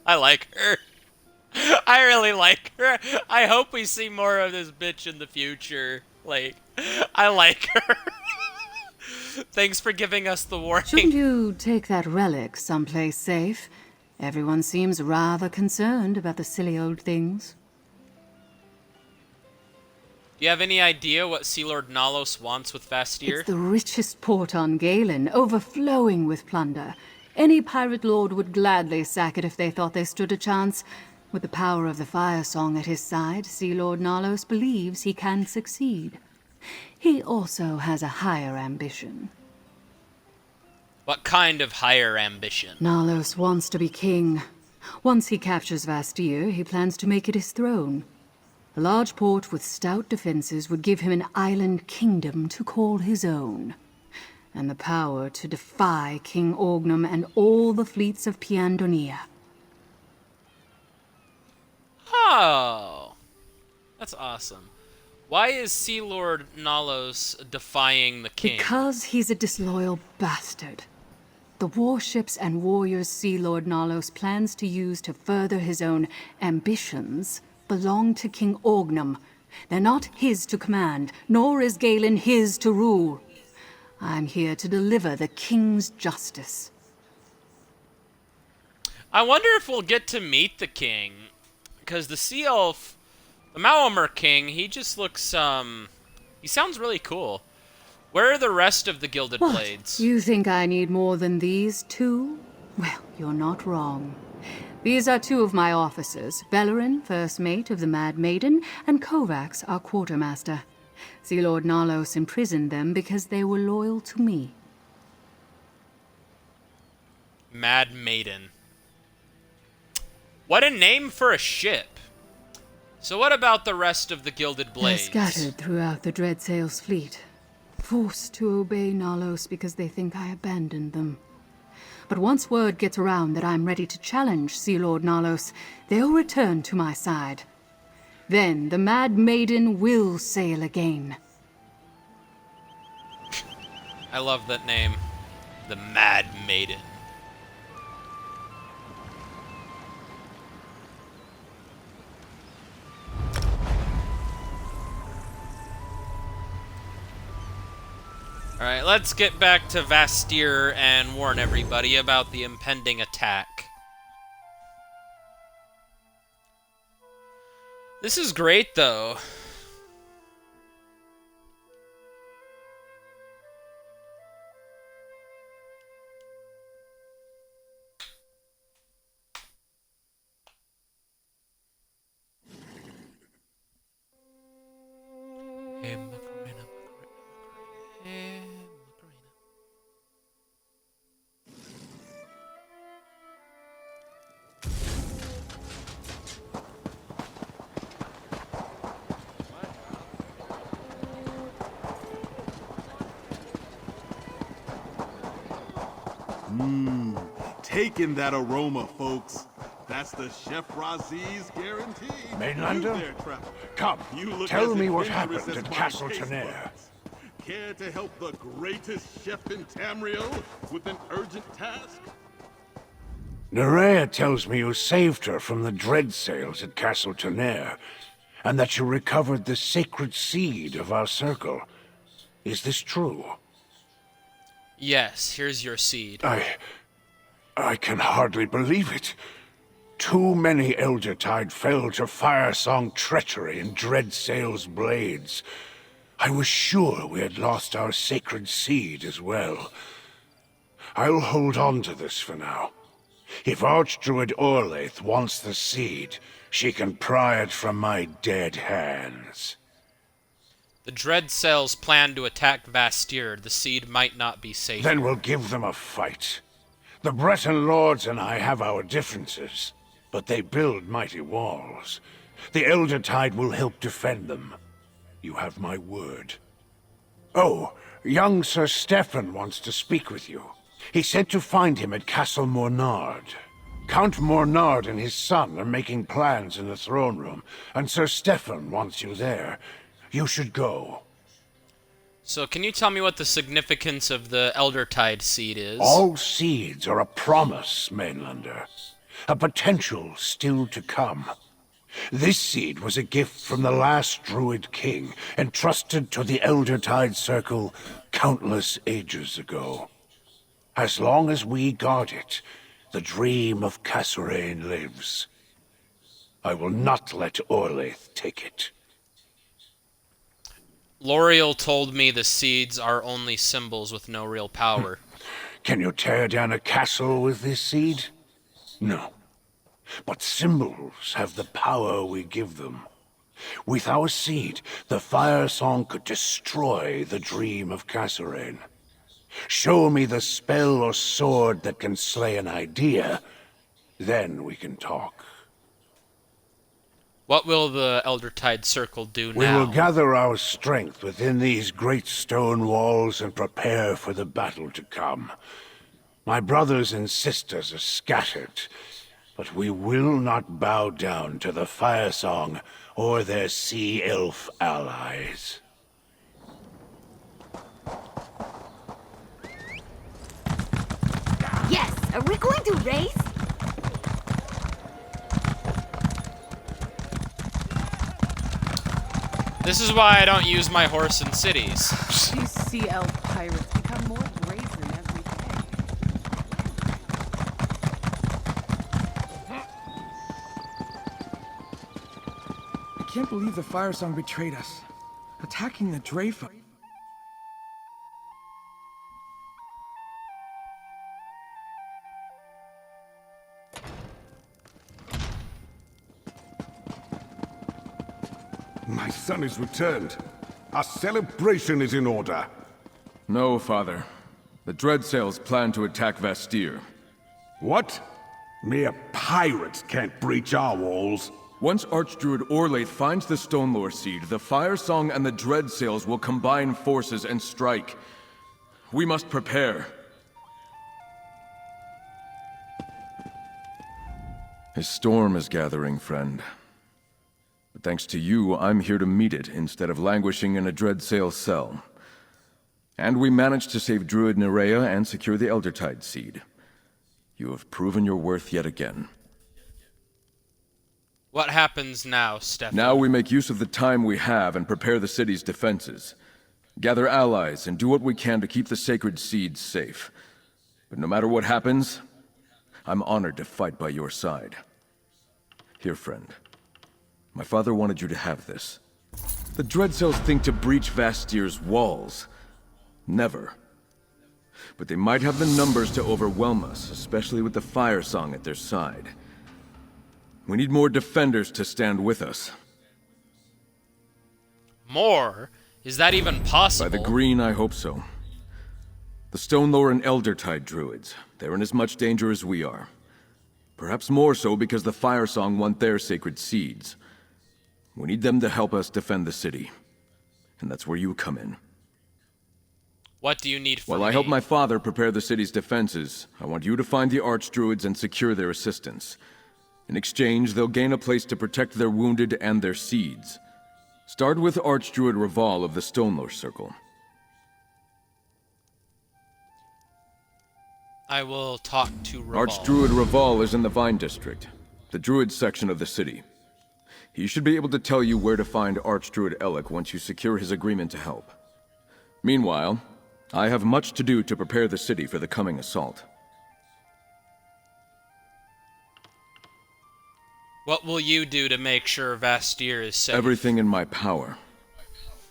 I like her. I really like her. I hope we see more of this bitch in the future. Like, I like her. Thanks for giving us the warning. Shouldn't you take that relic someplace safe? Everyone seems rather concerned about the silly old things. Do you have any idea what Sea Lord Nalos wants with Vastyr? It's the richest port on Galen, overflowing with plunder. Any pirate lord would gladly sack it if they thought they stood a chance. With the power of the Fire Song at his side, Sea Lord Nalos believes he can succeed. He also has a higher ambition. What kind of higher ambition? Nalos wants to be king. Once he captures Vastyr, he plans to make it his throne. A large port with stout defenses would give him an island kingdom to call his own. And the power to defy King Orgnum and all the fleets of Piandonia. Oh, that's awesome. Why is Sea Lord Nalos defying the king? Because he's a disloyal bastard. The warships and warriors Sea Lord Nalos plans to use to further his own ambitions belong to King Orgnum. They're not his to command, nor is Galen his to rule. I'm here to deliver the king's justice. I wonder if we'll get to meet the king. Because the sea elf, the Maomer king, he just looks, he sounds really cool. Where are the rest of the Gilded Blades? You think I need more than these two? Well, you're not wrong. These are 2 of my officers, Bellerin, first mate of the Mad Maiden, and Kovacs, our quartermaster. Sea Lord Nalos imprisoned them because they were loyal to me. Mad Maiden. What a name for a ship. So what about the rest of the Gilded Blades? They're scattered throughout the Dreadsail's fleet, forced to obey Nalos because they think I abandoned them. But once word gets around that I'm ready to challenge Sea Lord Nalos, they'll return to my side. Then the Mad Maiden will sail again. I love that name. The Mad Maiden. Alright, let's get back to Vastyr and warn everybody about the impending attack. This is great, though. Taking that aroma, folks. That's the Chef Razi's guarantee. Mainlander? Come, tell me what happened at Castle Tenair. Care to help the greatest chef in Tamriel with an urgent task? Nerea tells me you saved her from the Dreadsails at Castle Tenair, and that you recovered the sacred seed of our circle. Is this true? Yes, here's your seed. I can hardly believe it. Too many Eldertide fell to Firesong treachery and Dreadsail's blades. I was sure we had lost our sacred seed as well. I'll hold on to this for now. If Archdruid Orlaith wants the seed, she can pry it from my dead hands. The Dreadsails plan to attack Vastyr. The seed might not be safe. Then we'll give them a fight. The Breton lords and I have our differences, but they build mighty walls. The Eldertide will help defend them. You have my word. Oh, young Sir Stefan wants to speak with you. He said to find him at Castle Monard. Count Monard and his son are making plans in the throne room, and Sir Stefan wants you there. You should go. So can you tell me what the significance of the Eldertide seed is? All seeds are a promise, Mainlander. A potential still to come. This seed was a gift from the last Druid king, entrusted to the Eldertide Circle countless ages ago. As long as we guard it, the dream of Kasserine lives. I will not let Orlaith take it. L'Oreal told me the seeds are only symbols with no real power. Can you tear down a castle with this seed? No. But symbols have the power we give them. With our seed, the Firesong could destroy the dream of Kasserine. Show me the spell or sword that can slay an idea, then we can talk. What will the Eldertide Circle do now? We will gather our strength within these great stone walls and prepare for the battle to come. My brothers and sisters are scattered, but we will not bow down to the Firesong or their sea elf allies. Yes, are we going to race? This is why I don't use my horse in cities. These sea elf pirates become more brazen every day. I can't believe the Firesong betrayed us. Attacking the Dreyfa. My son is returned. Our celebration is in order. No, Father. The Dreadsails plan to attack Vastyr. What? Mere pirates can't breach our walls. Once Archdruid Orlaith finds the Stonelore Seed, the Firesong and the Dreadsails will combine forces and strike. We must prepare. A storm is gathering, friend. But thanks to you, I'm here to meet it instead of languishing in a Dreadsail cell. And we managed to save Druid Nerea and secure the Eldertide Seed. You have proven your worth yet again. What happens now, Stefan? Now we make use of the time we have and prepare the city's defenses. Gather allies and do what we can to keep the sacred seeds safe. But no matter what happens, I'm honored to fight by your side. Here, friend. My father wanted you to have this. The Dreadsails think to breach Vastyr's walls. Never. But they might have the numbers to overwhelm us, especially with the Fire Song at their side. We need more defenders to stand with us. More? Is that even possible? By the green, I hope so. The Stonelore and Eldertide druids, they're in as much danger as we are. Perhaps more so because the Fire Song want their sacred seeds. We need them to help us defend the city. And that's where you come in. What do you need from me? While I help my father prepare the city's defenses, I want you to find the archdruids and secure their assistance. In exchange, they'll gain a place to protect their wounded and their seeds. Start with Archdruid Raval of the Stonelore Circle. I will talk to Raval. Archdruid Raval is in the Vine District, the Druid section of the city. He should be able to tell you where to find Archdruid Elec once you secure his agreement to help. Meanwhile, I have much to do to prepare the city for the coming assault. What will you do to make sure Vastyr is safe? Everything in my power.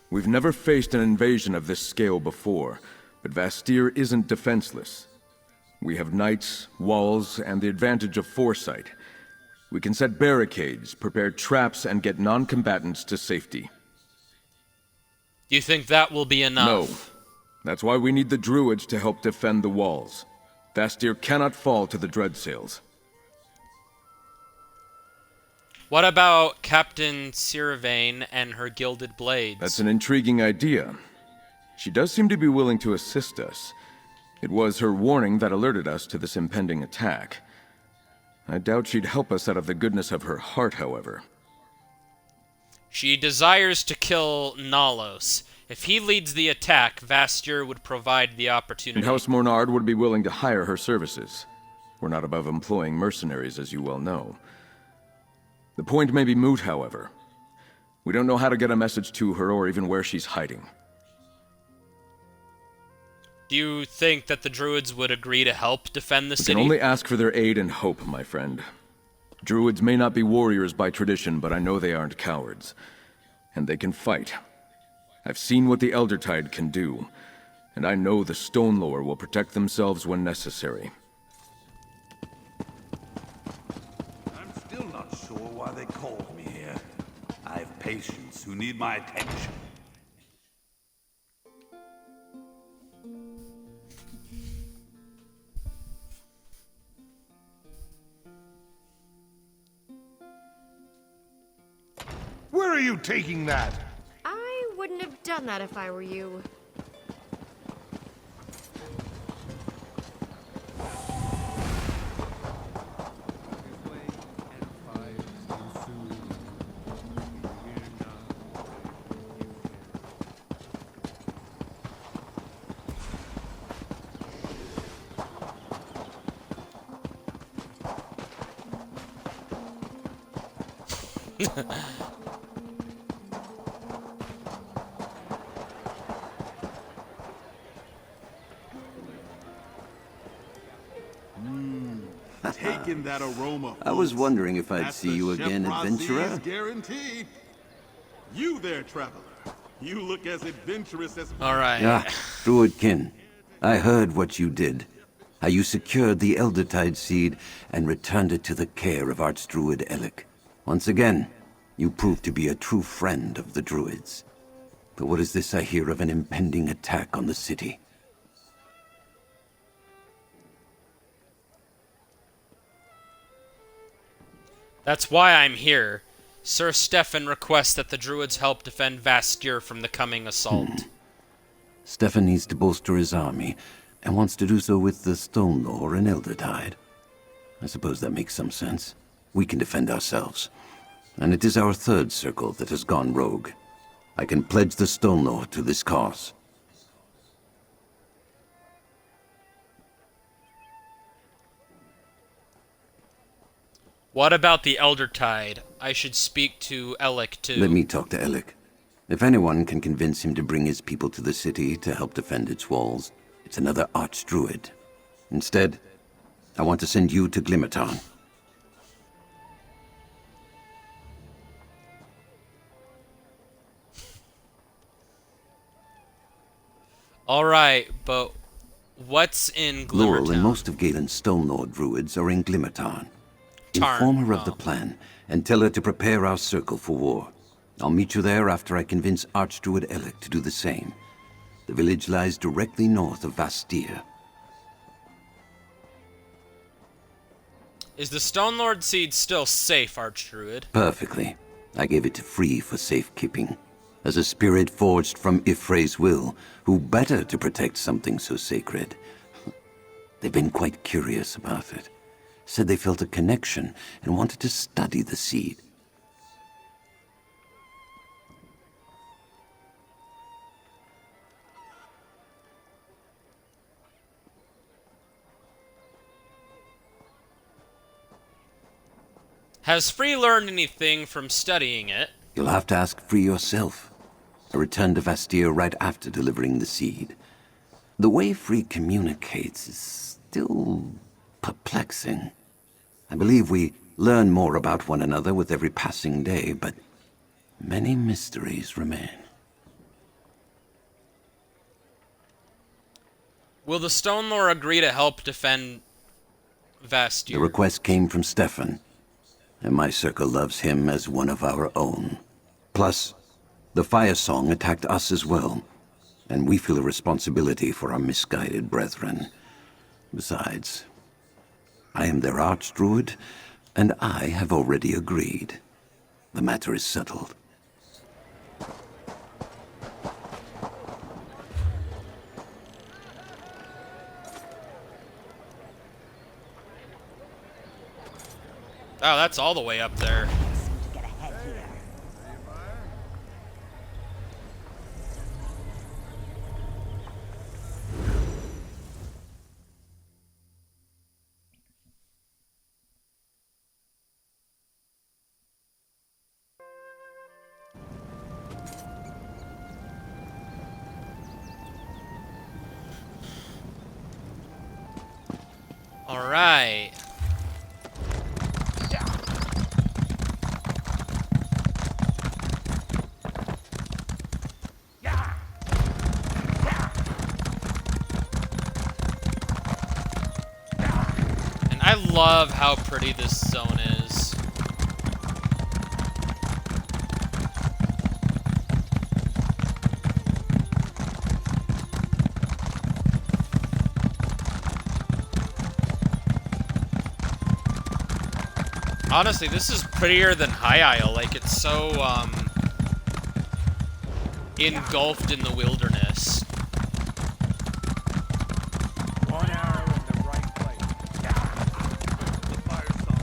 We've never faced an invasion of this scale before, but Vastyr isn't defenseless. We have knights, walls, and the advantage of foresight. We can set barricades, prepare traps, and get non-combatants to safety. Do you think that will be enough? No. That's why we need the druids to help defend the walls. Vastyr cannot fall to the Dreadsails. What about Captain Sirvain and her gilded blades? That's an intriguing idea. She does seem to be willing to assist us. It was her warning that alerted us to this impending attack. I doubt she'd help us out of the goodness of her heart, however. She desires to kill Nalos. If he leads the attack, Vastyr would provide the opportunity. And House Monard would be willing to hire her services. We're not above employing mercenaries, as you well know. The point may be moot, however. We don't know how to get a message to her or even where she's hiding. Do you think that the druids would agree to help defend the city? We can only ask for their aid and hope, my friend. Druids may not be warriors by tradition, but I know they aren't cowards. And they can fight. I've seen what the Eldertide can do, and I know the Stonelore will protect themselves when necessary. Still not sure why they called me here. I have patients who need my attention. Where are you taking that? I wouldn't have done that if I were you. Taking that aroma. I was wondering if I'd That's see the you Chef again, Razi's adventurer. Guaranteed. You there, traveler. You look as adventurous as... All right. Ah, Druidkin. I heard what you did. How you secured the Eldertide Seed and returned it to the care of Archdruid Elec. Once again, you proved to be a true friend of the Druids. But what is this I hear of an impending attack on the city? That's why I'm here. Sir Stefan requests that the druids help defend Vastyr from the coming assault. Stefan needs to bolster his army, and wants to do so with the Stonelore and Eldertide. I suppose that makes some sense. we can defend ourselves. And it is our third circle that has gone rogue. I can pledge the Stone Lord to this cause. What about the Elder Tide? I should speak to Alec too. Let me talk to Alec. If anyone can convince him to bring his people to the city to help defend its walls, it's another Archdruid. Instead, I want to send you to Glimmertown. Alright, but what's in Glimmertown? Laurel and most of Galen's Stone Lord druids are in Glimmertown. Inform her of the plan, and tell her to prepare our circle for war. I'll meet you there after I convince Archdruid Alec to do the same. The village lies directly north of Vastyr. Is the Stone Lord Seed still safe, Archdruid? Perfectly. I gave it to Free for safekeeping. As a spirit forged from Ifre's will, who better to protect something so sacred? They've been quite curious about it. Said they felt a connection and wanted to study the seed. Has Free learned anything from studying it? You'll have to ask Free yourself. I returned to Vastyr right after delivering the seed. The way Free communicates is still perplexing. I believe we learn more about one another with every passing day, but many mysteries remain. Will the Stone Lord agree to help defend Vastyr? The request came from Stefan, and my circle loves him as one of our own. Plus, the Fire Song attacked us as well, and we feel a responsibility for our misguided brethren. Besides, I am their Archdruid, and I have already agreed. The matter is settled. Oh, that's all the way up there. All right. And I love how pretty this zone is. Honestly, this is prettier than High Isle. Like, it's so, engulfed in the wilderness. One arrow in the right place. The fire song.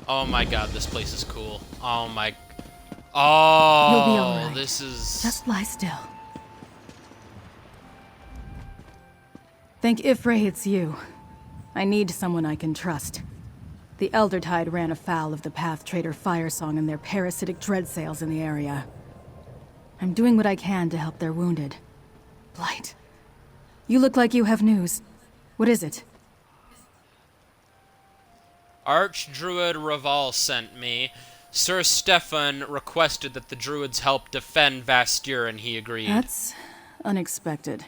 Oh my god, this place is cool. Oh my... Oh, You'll be all right. This is... Just lie still. Thank Ifre it's you. I need someone I can trust. The Eldertide ran afoul of the Path Trader Firesong and their parasitic Dreadsails in the area. I'm doing what I can to help their wounded. Blight. You look like you have news. What is it? Archdruid Raval sent me. Sir Stefan requested that the druids help defend Vastyr, and he agreed. That's unexpected.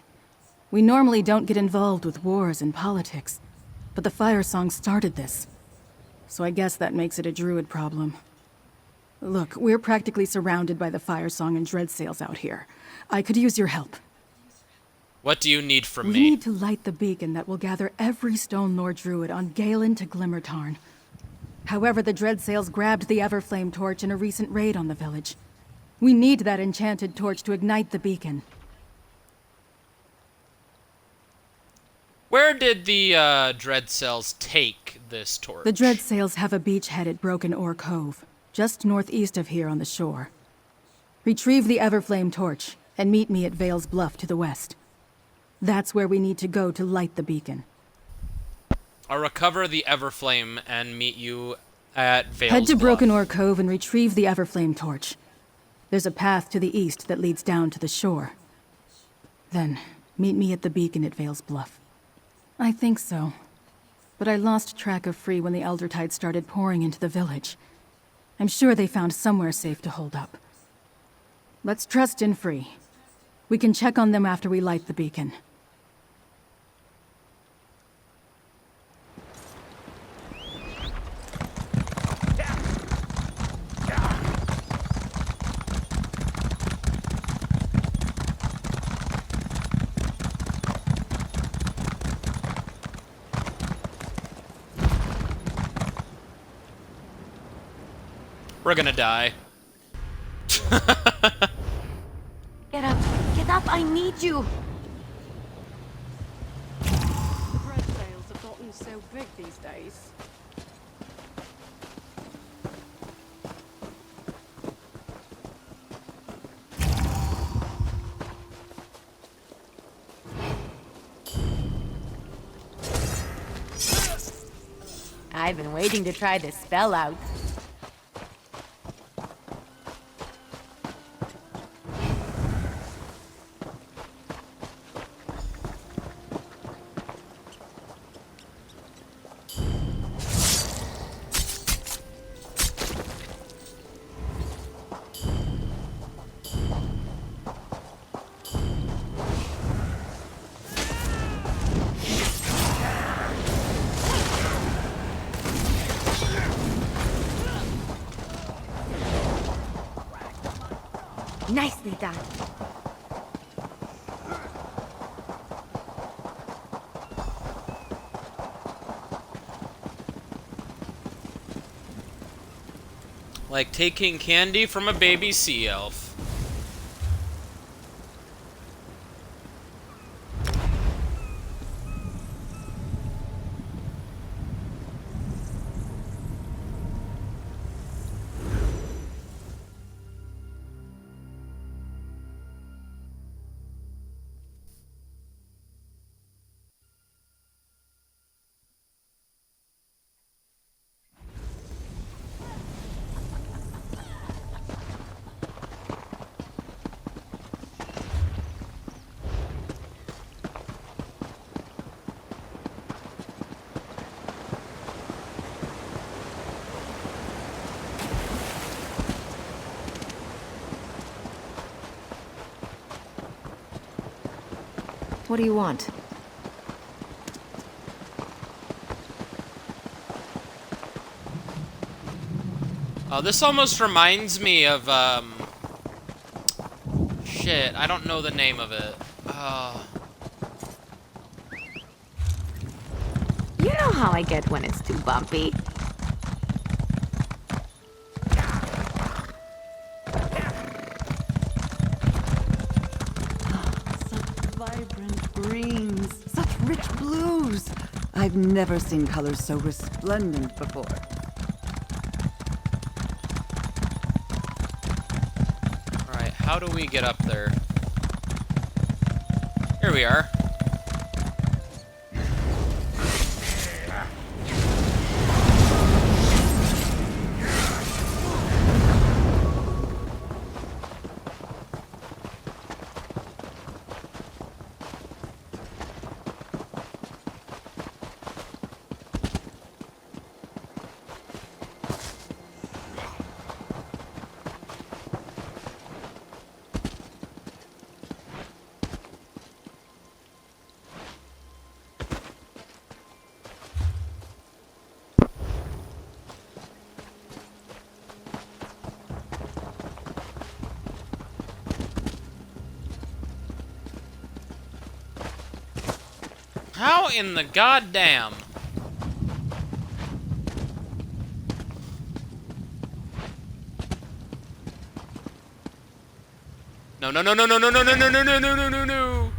We normally don't get involved with wars and politics, but the Firesong started this. So I guess that makes it a druid problem. Look, we're practically surrounded by the Firesong and Dreadsails out here. I could use your help. What do you need from We me? need to light the beacon that will gather every Stone Lord Druid on Galen to Glimmertarn. However, the Dreadsails grabbed the Everflame torch in a recent raid on the village. We need that enchanted torch to ignite the beacon. Where did the Dreadsails take this torch? The Dreadsails have a beachhead at Broken Oar Cove, just northeast of here on the shore. Retrieve the Everflame torch, and meet me at Vale's Bluff to the west. That's where we need to go to light the beacon. I'll recover the Everflame and meet you at Vale's Head to Bluff. Broken Oar Cove and retrieve the Everflame torch. There's a path to the east that leads down to the shore. Then, meet me at the beacon at Vale's Bluff. I think so. But I lost track of Free when the Elder Tide started pouring into the village. I'm sure they found somewhere safe to hold up. Let's trust in Free. We can check on them after we light the beacon. We're gonna die. Get up! Get up! I need you! The Dreadsails have gotten so big these days. I've been waiting to try this spell out. Nicely done. Like taking candy from a baby sea elf. What do you want? This almost reminds me of, shit, I don't know the name of it. You know how I get when it's too bumpy. Vibrant greens, such rich blues. I've never seen colors so resplendent before. Alright, how do we get up there? Here we are. How in the goddamn? No, no, no, no, no, no, no, no, no, no, no, no, no, no, no.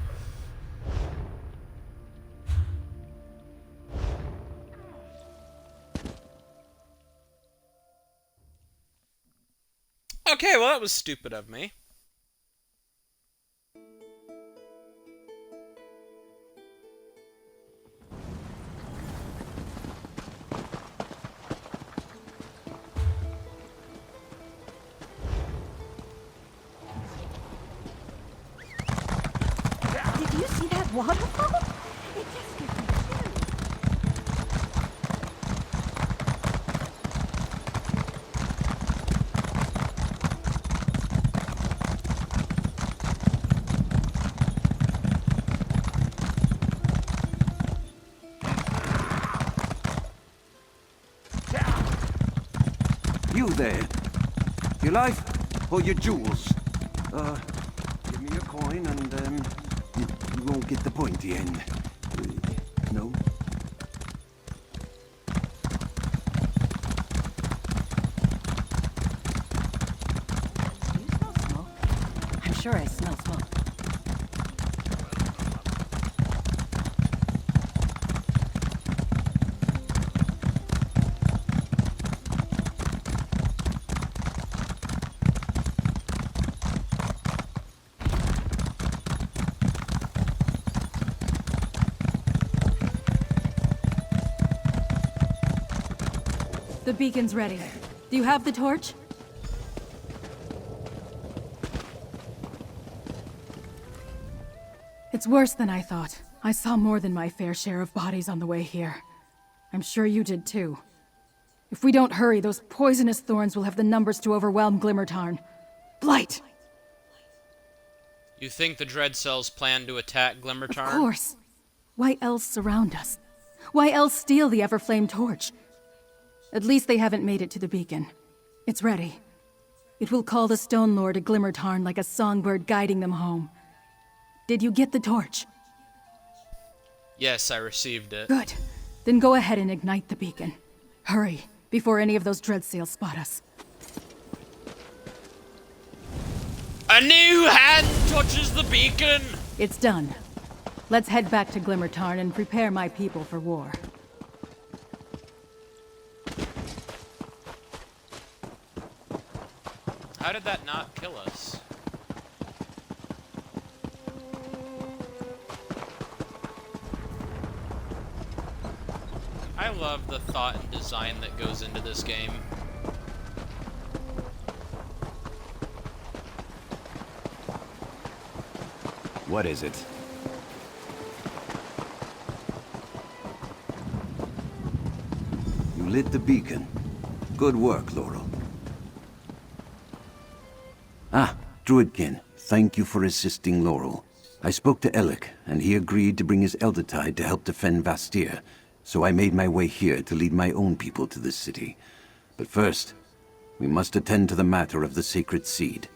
Okay, well, that was stupid of me. Did you see that waterfall? It just gives me chills. You there. Your life or your jewels? Give me your coin and, you won't get the pointy end. No? Do you smell smoke? I'm sure I smell smoke. The beacon's ready. Do you have the torch? It's worse than I thought. I saw more than my fair share of bodies on the way here. I'm sure you did too. If we don't hurry, those poisonous thorns will have the numbers to overwhelm Glimmertarn. Blight! You think the Dreadsails plan to attack Glimmertarn? Of course. Why else surround us? Why else steal the Everflame torch? At least they haven't made it to the beacon. It's ready. It will call the Stone Lord to Glimmertarn like a songbird guiding them home. Did you get the torch? Yes, I received it. Good. Then go ahead and ignite the beacon. Hurry, before any of those Dreadsails spot us. A new hand touches the beacon! It's done. Let's head back to Glimmertarn and prepare my people for war. How did that not kill us? I love the thought and design that goes into this game. What is it? You lit the beacon. Good work, Laurel. Ah, Druidkin, thank you for assisting Laurel. I spoke to Elec, and he agreed to bring his Eldertide to help defend Vastyr, so I made my way here to lead my own people to this city. But first, we must attend to the matter of the sacred seed.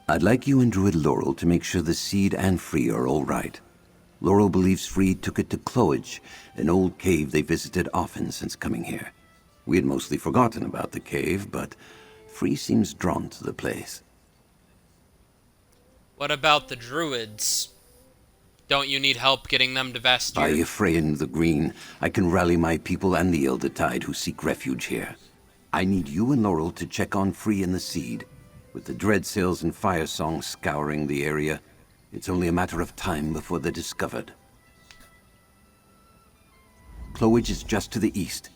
I'd like you and Druid Laurel to make sure the seed and Free are all right. Laurel believes Free took it to Cloage, an old cave they visited often since coming here. We had mostly forgotten about the cave, but Free seems drawn to the place. What about the Druids? Don't you need help getting them to Vastyr? By Ephraim the Green, I can rally my people and the Eldertide who seek refuge here. I need you and Laurel to check on Free and the Seed. With the Dreadsails and Firesong scouring the area, it's only a matter of time before they're discovered. Cloage is just to the east.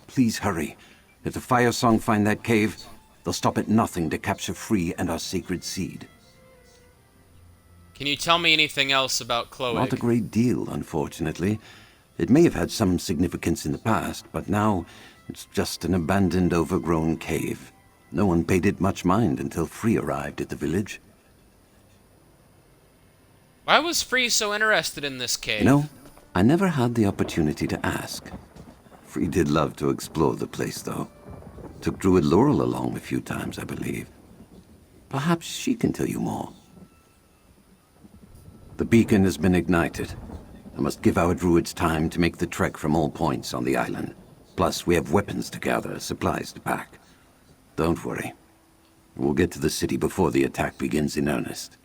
Please hurry. If the Firesong find that cave, they'll stop at nothing to capture Free and our sacred seed. Can you tell me anything else about Cloage? Not a great deal, unfortunately. It may have had some significance in the past, but now it's just an abandoned, overgrown cave. No one paid it much mind until Free arrived at the village. Why was Free so interested in this cave? You know, I never had the opportunity to ask. Free did love to explore the place, though. Took Druid Laurel along a few times, I believe. Perhaps she can tell you more. The beacon has been ignited. I must give our druids time to make the trek from all points on the island. Plus, we have weapons to gather, supplies to pack. Don't worry. We'll get to the city before the attack begins in earnest.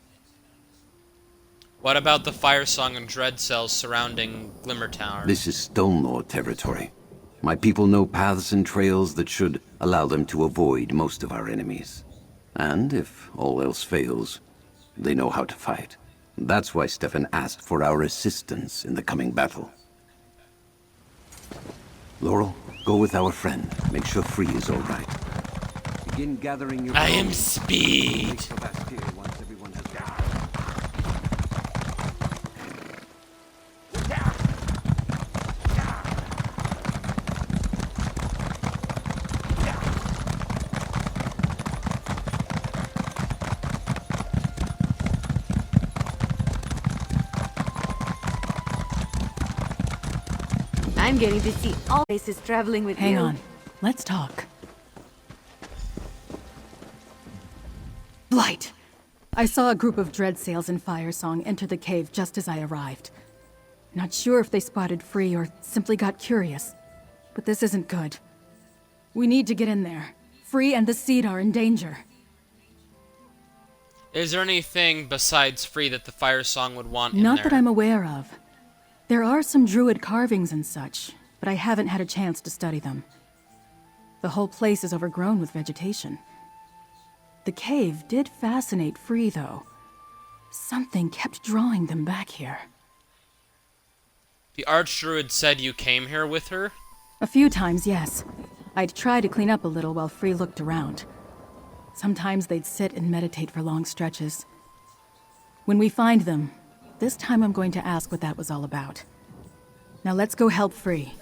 What about the fire song and Dreadsail surrounding Glimmer Tower? This is Stone Lord territory. My people know paths and trails that should allow them to avoid most of our enemies. And if all else fails, they know how to fight. That's why Stefan asked for our assistance in the coming battle. Laurel, go with our friend. Make sure Free is all right. Begin gathering your... I am Speed! I'm getting to see all places traveling with you. Hang on. Let's talk. Blight! I saw a group of Dreadsails and Firesong enter the cave just as I arrived. Not sure if they spotted Free or simply got curious. But this isn't good. We need to get in there. Free and the Seed are in danger. Is there anything besides Free that the fire song would want in there? Not that I'm aware of. There are some druid carvings and such, but I haven't had a chance to study them. The whole place is overgrown with vegetation. The cave did fascinate Free, though. Something kept drawing them back here. The Archdruid said you came here with her? A few times, yes. I'd try to clean up a little while Free looked around. Sometimes they'd sit and meditate for long stretches. When we find them, this time I'm going to ask what that was all about. Now let's go help Free.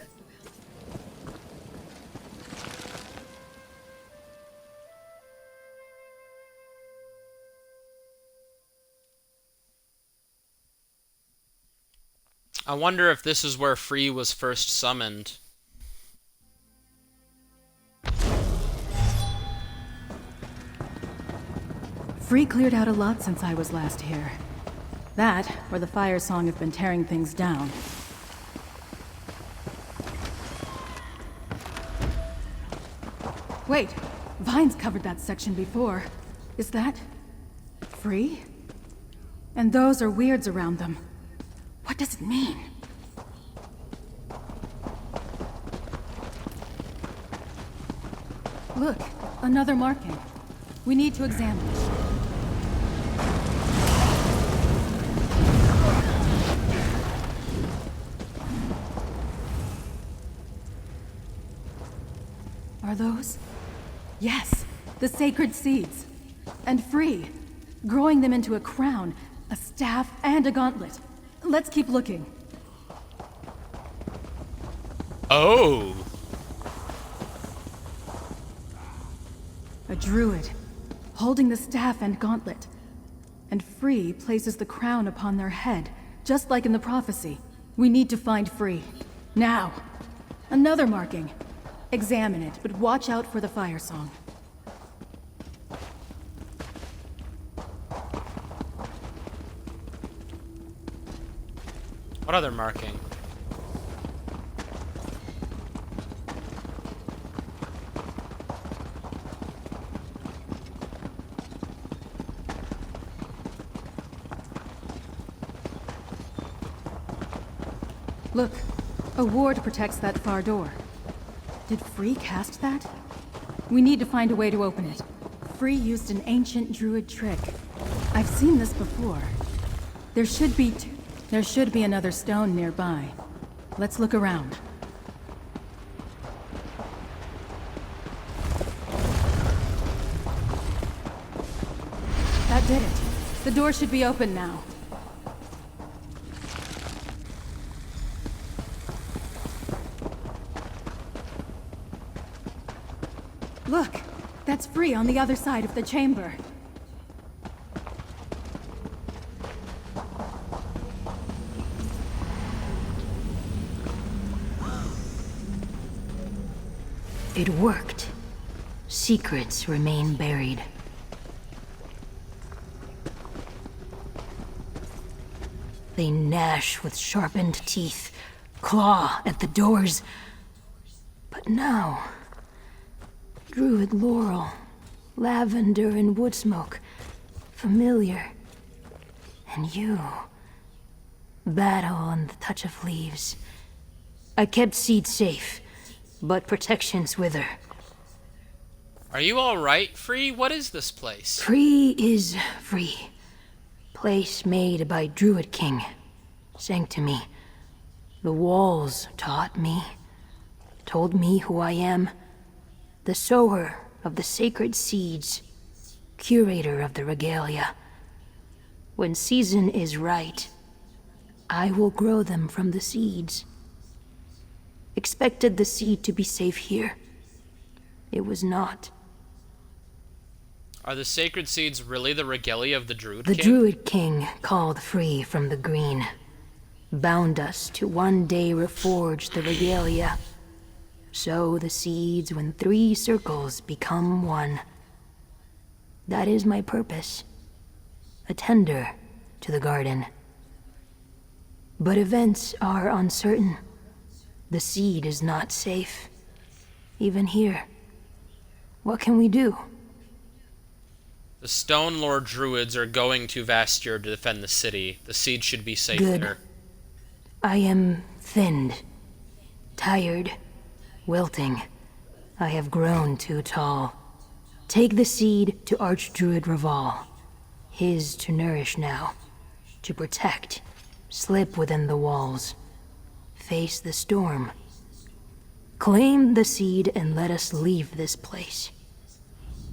I wonder if this is where Free was first summoned. Free cleared out a lot since I was last here. That, or the Fire Song have been tearing things down. Wait, vines covered that section before. Is that... Free? And those are weirds around them. What does it mean? Look, another marking. We need to examine it. Are those? Yes, the sacred seeds. And Free, growing them into a crown, a staff, and a gauntlet. Let's keep looking. Oh! A druid, holding the staff and gauntlet. And Free places the crown upon their head, just like in the prophecy. We need to find Free. Now! Another marking. Examine it, but watch out for the fire song. What other marking? Look, a ward protects that far door. Did Free cast that? We need to find a way to open it. Free used an ancient druid trick. I've seen this before. There should be another stone nearby. Let's look around. That did it. The door should be open now. Look, that's Free on the other side of the chamber. It worked. Secrets remain buried. They gnash with sharpened teeth, claw at the doors. But now, druid laurel, lavender and wood smoke, familiar. And you, battle and the touch of leaves. I kept seed safe, but protections wither. Are you alright, Free? What is this place? Free is free. Place made by Druid King. Sang to me. The walls taught me. Told me who I am. The sower of the sacred seeds. Curator of the regalia. When season is right, I will grow them from the seeds. Expected the seed to be safe here. It was not. Are the sacred seeds really the regalia of the Druid The King? Druid King called free from the green. Bound us to one day reforge the regalia. Sow the seeds when 3 circles become one. That is my purpose. A tender to the garden. But events are uncertain. The seed is not safe. Even here. What can we do? The Stone Lord Druids are going to Vastyr to defend the city. The seed should be safe Good. there. I am thinned. Tired. Wilting. I have grown too tall. Take the seed to Archdruid Raval. His to nourish now. To protect. Slip within the walls. Face the storm. Claim the seed and let us leave this place.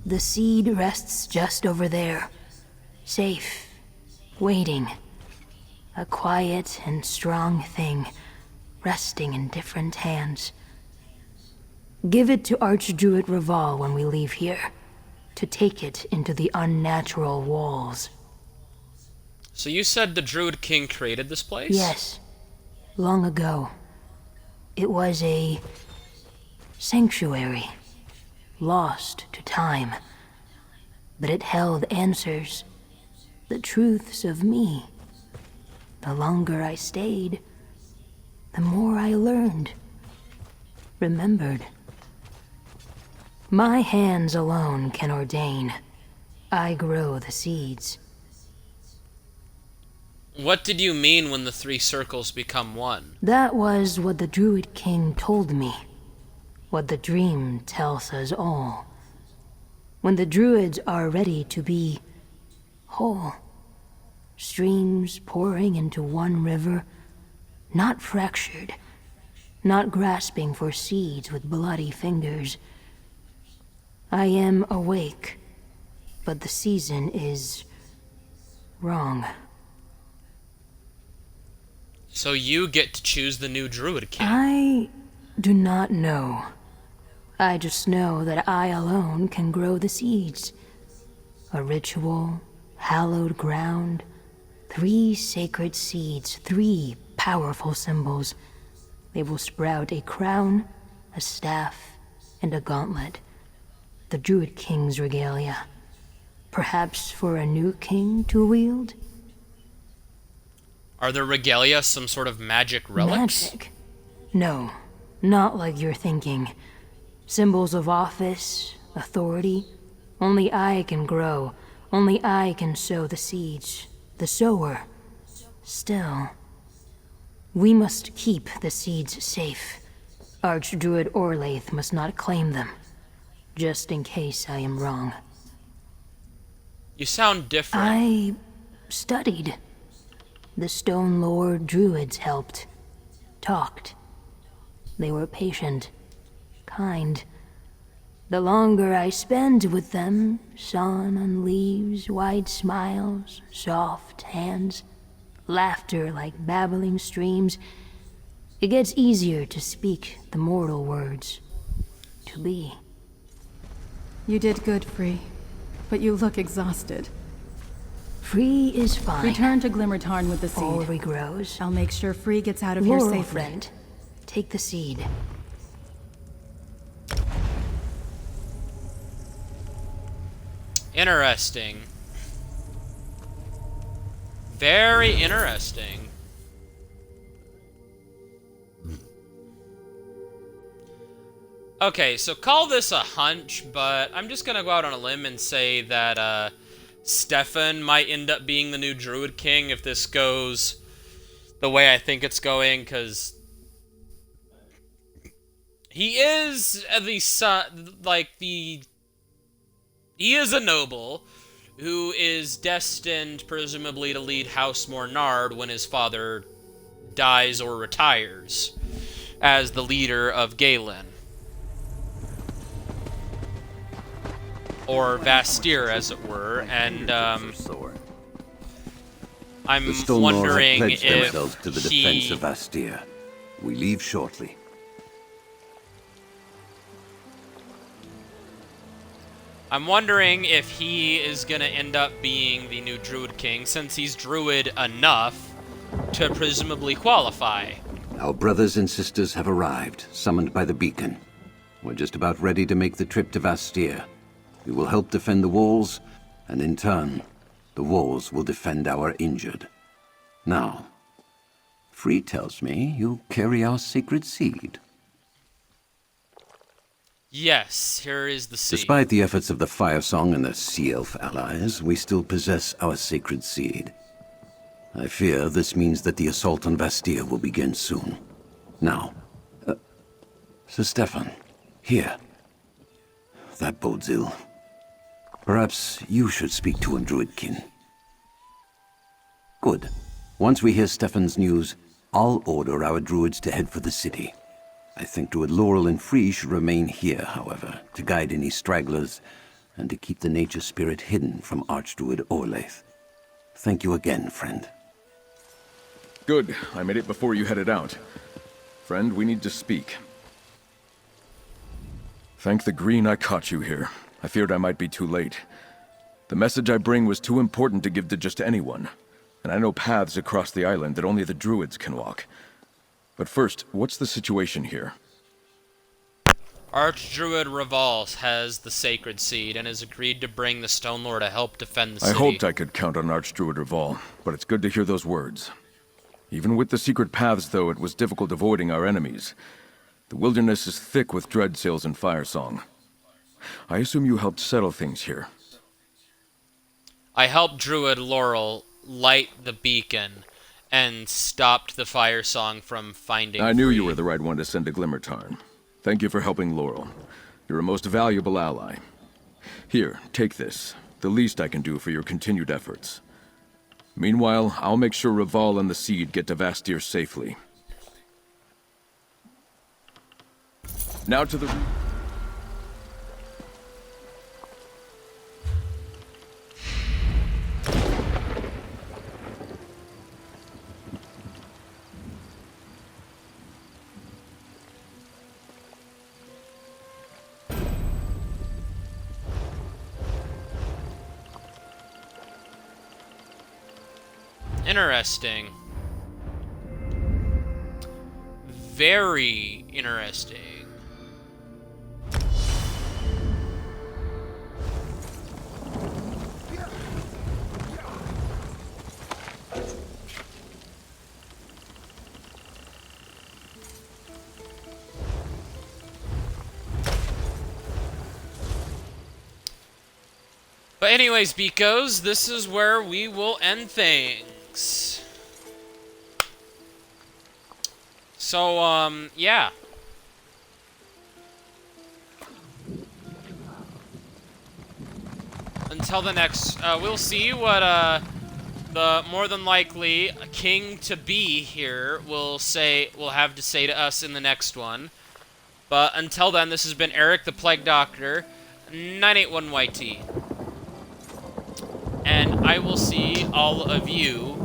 The seed rests just over there. Safe. Waiting. A quiet and strong thing. Resting in different hands. Give it to Archdruid Raval when we leave here. To take it into the unnatural walls. So you said the Druid King created this place? Yes. Long ago. It was a sanctuary. Lost to time. But it held answers. The truths of me. The longer I stayed, the more I learned. Remembered. My hands alone can ordain. I grow the seeds. What did you mean when the 3 circles become one? That was what the Druid King told me. What the dream tells us all. When the Druids are ready to be whole. Streams pouring into one river, not fractured, not grasping for seeds with bloody fingers. I am awake, but the season is wrong. So you get to choose the new Druid King? I do not know. I just know that I alone can grow the seeds. A ritual, hallowed ground, 3 sacred seeds, 3 powerful symbols. They will sprout a crown, a staff, and a gauntlet. The Druid King's regalia. Perhaps for a new king to wield? Are the regalia some sort of magic relics? Magic? No, not like you're thinking. Symbols of office, authority. Only I can grow. Only I can sow the seeds. The sower. Still, we must keep the seeds safe. Archdruid Orlaith must not claim them. Just in case I am wrong. You sound different. I studied. The Stone Lord Druids helped. Talked. They were patient. Kind. The longer I spend with them, sun on leaves, wide smiles, soft hands, laughter like babbling streams, it gets easier to speak the mortal words. To be. You did good, Free. But you look exhausted. Free is fine. Return to Glimmertarn with the seed. All regrows. I'll make sure Free gets out of here Laurel, safely. friend. Take the seed. Interesting. Very interesting. Okay, so call this a hunch, but I'm just gonna go out on a limb and say that, Stefan might end up being the new Druid King if this goes the way I think it's going, because he is the son, he is a noble who is destined, presumably, to lead House Monard when his father dies or retires as the leader of Galen. Or Vastyr, as it were, and, I'm The Stone Lords have wondering pledged if themselves to the defense of Vastyr. We leave shortly. I'm wondering if he is gonna end up being the new Druid King, since he's Druid enough to presumably qualify. Our brothers and sisters have arrived, summoned by the beacon. We're just about ready to make the trip to Vastyr. We will help defend the walls, and in turn, the walls will defend our injured. Now, Free tells me you carry our sacred seed. Yes, here is the seed. Despite the efforts of the Fire Song and the Sea Elf allies, we still possess our sacred seed. I fear this means that the assault on Vastyr will begin soon. Now, Sir Stefan, here. That bodes ill. Perhaps you should speak to him, Druidkin. Good. Once we hear Stefan's news, I'll order our druids to head for the city. I think Druid Laurel and Free should remain here, however, to guide any stragglers and to keep the nature spirit hidden from Archdruid Orlaith. Thank you again, friend. Good. I made it before you headed out. Friend, we need to speak. Thank the green I caught you here. I feared I might be too late. The message I bring was too important to give to just anyone, and I know paths across the island that only the druids can walk. But first, what's the situation here? Archdruid Revals has the sacred seed and has agreed to bring the Stone Lord to help defend the city. I hoped I could count on Archdruid Reval, but it's good to hear those words. Even with the secret paths, though, it was difficult avoiding our enemies. The wilderness is thick with Dreadsails and Firesong. I assume you helped settle things here. I helped Druid Laurel light the beacon and stopped the Firesong from finding I knew Free. you were the right one to send to Glimmertarn. Thank you for helping Laurel. You're a most valuable ally. Here, take this. The least I can do for your continued efforts. Meanwhile, I'll make sure Reval and the Seed get to Vastyr safely. Now to the... Interesting. Very interesting. But anyways, beekos, this is where we will end things. So, yeah. Until the next, we'll see what, the more than likely king-to-be here will have to say to us in the next one. But until then, this has been Eric the Plague Doctor, 981YT. And I will see all of you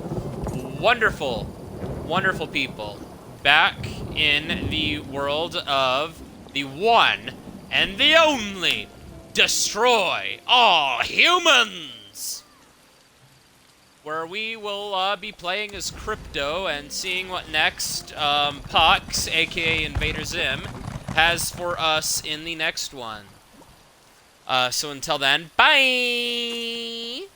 wonderful, wonderful people back in the world of the one and the only Destroy All Humans! Where we will be playing as Crypto and seeing what next Pox, aka Invader Zim, has for us in the next one. So until then, bye!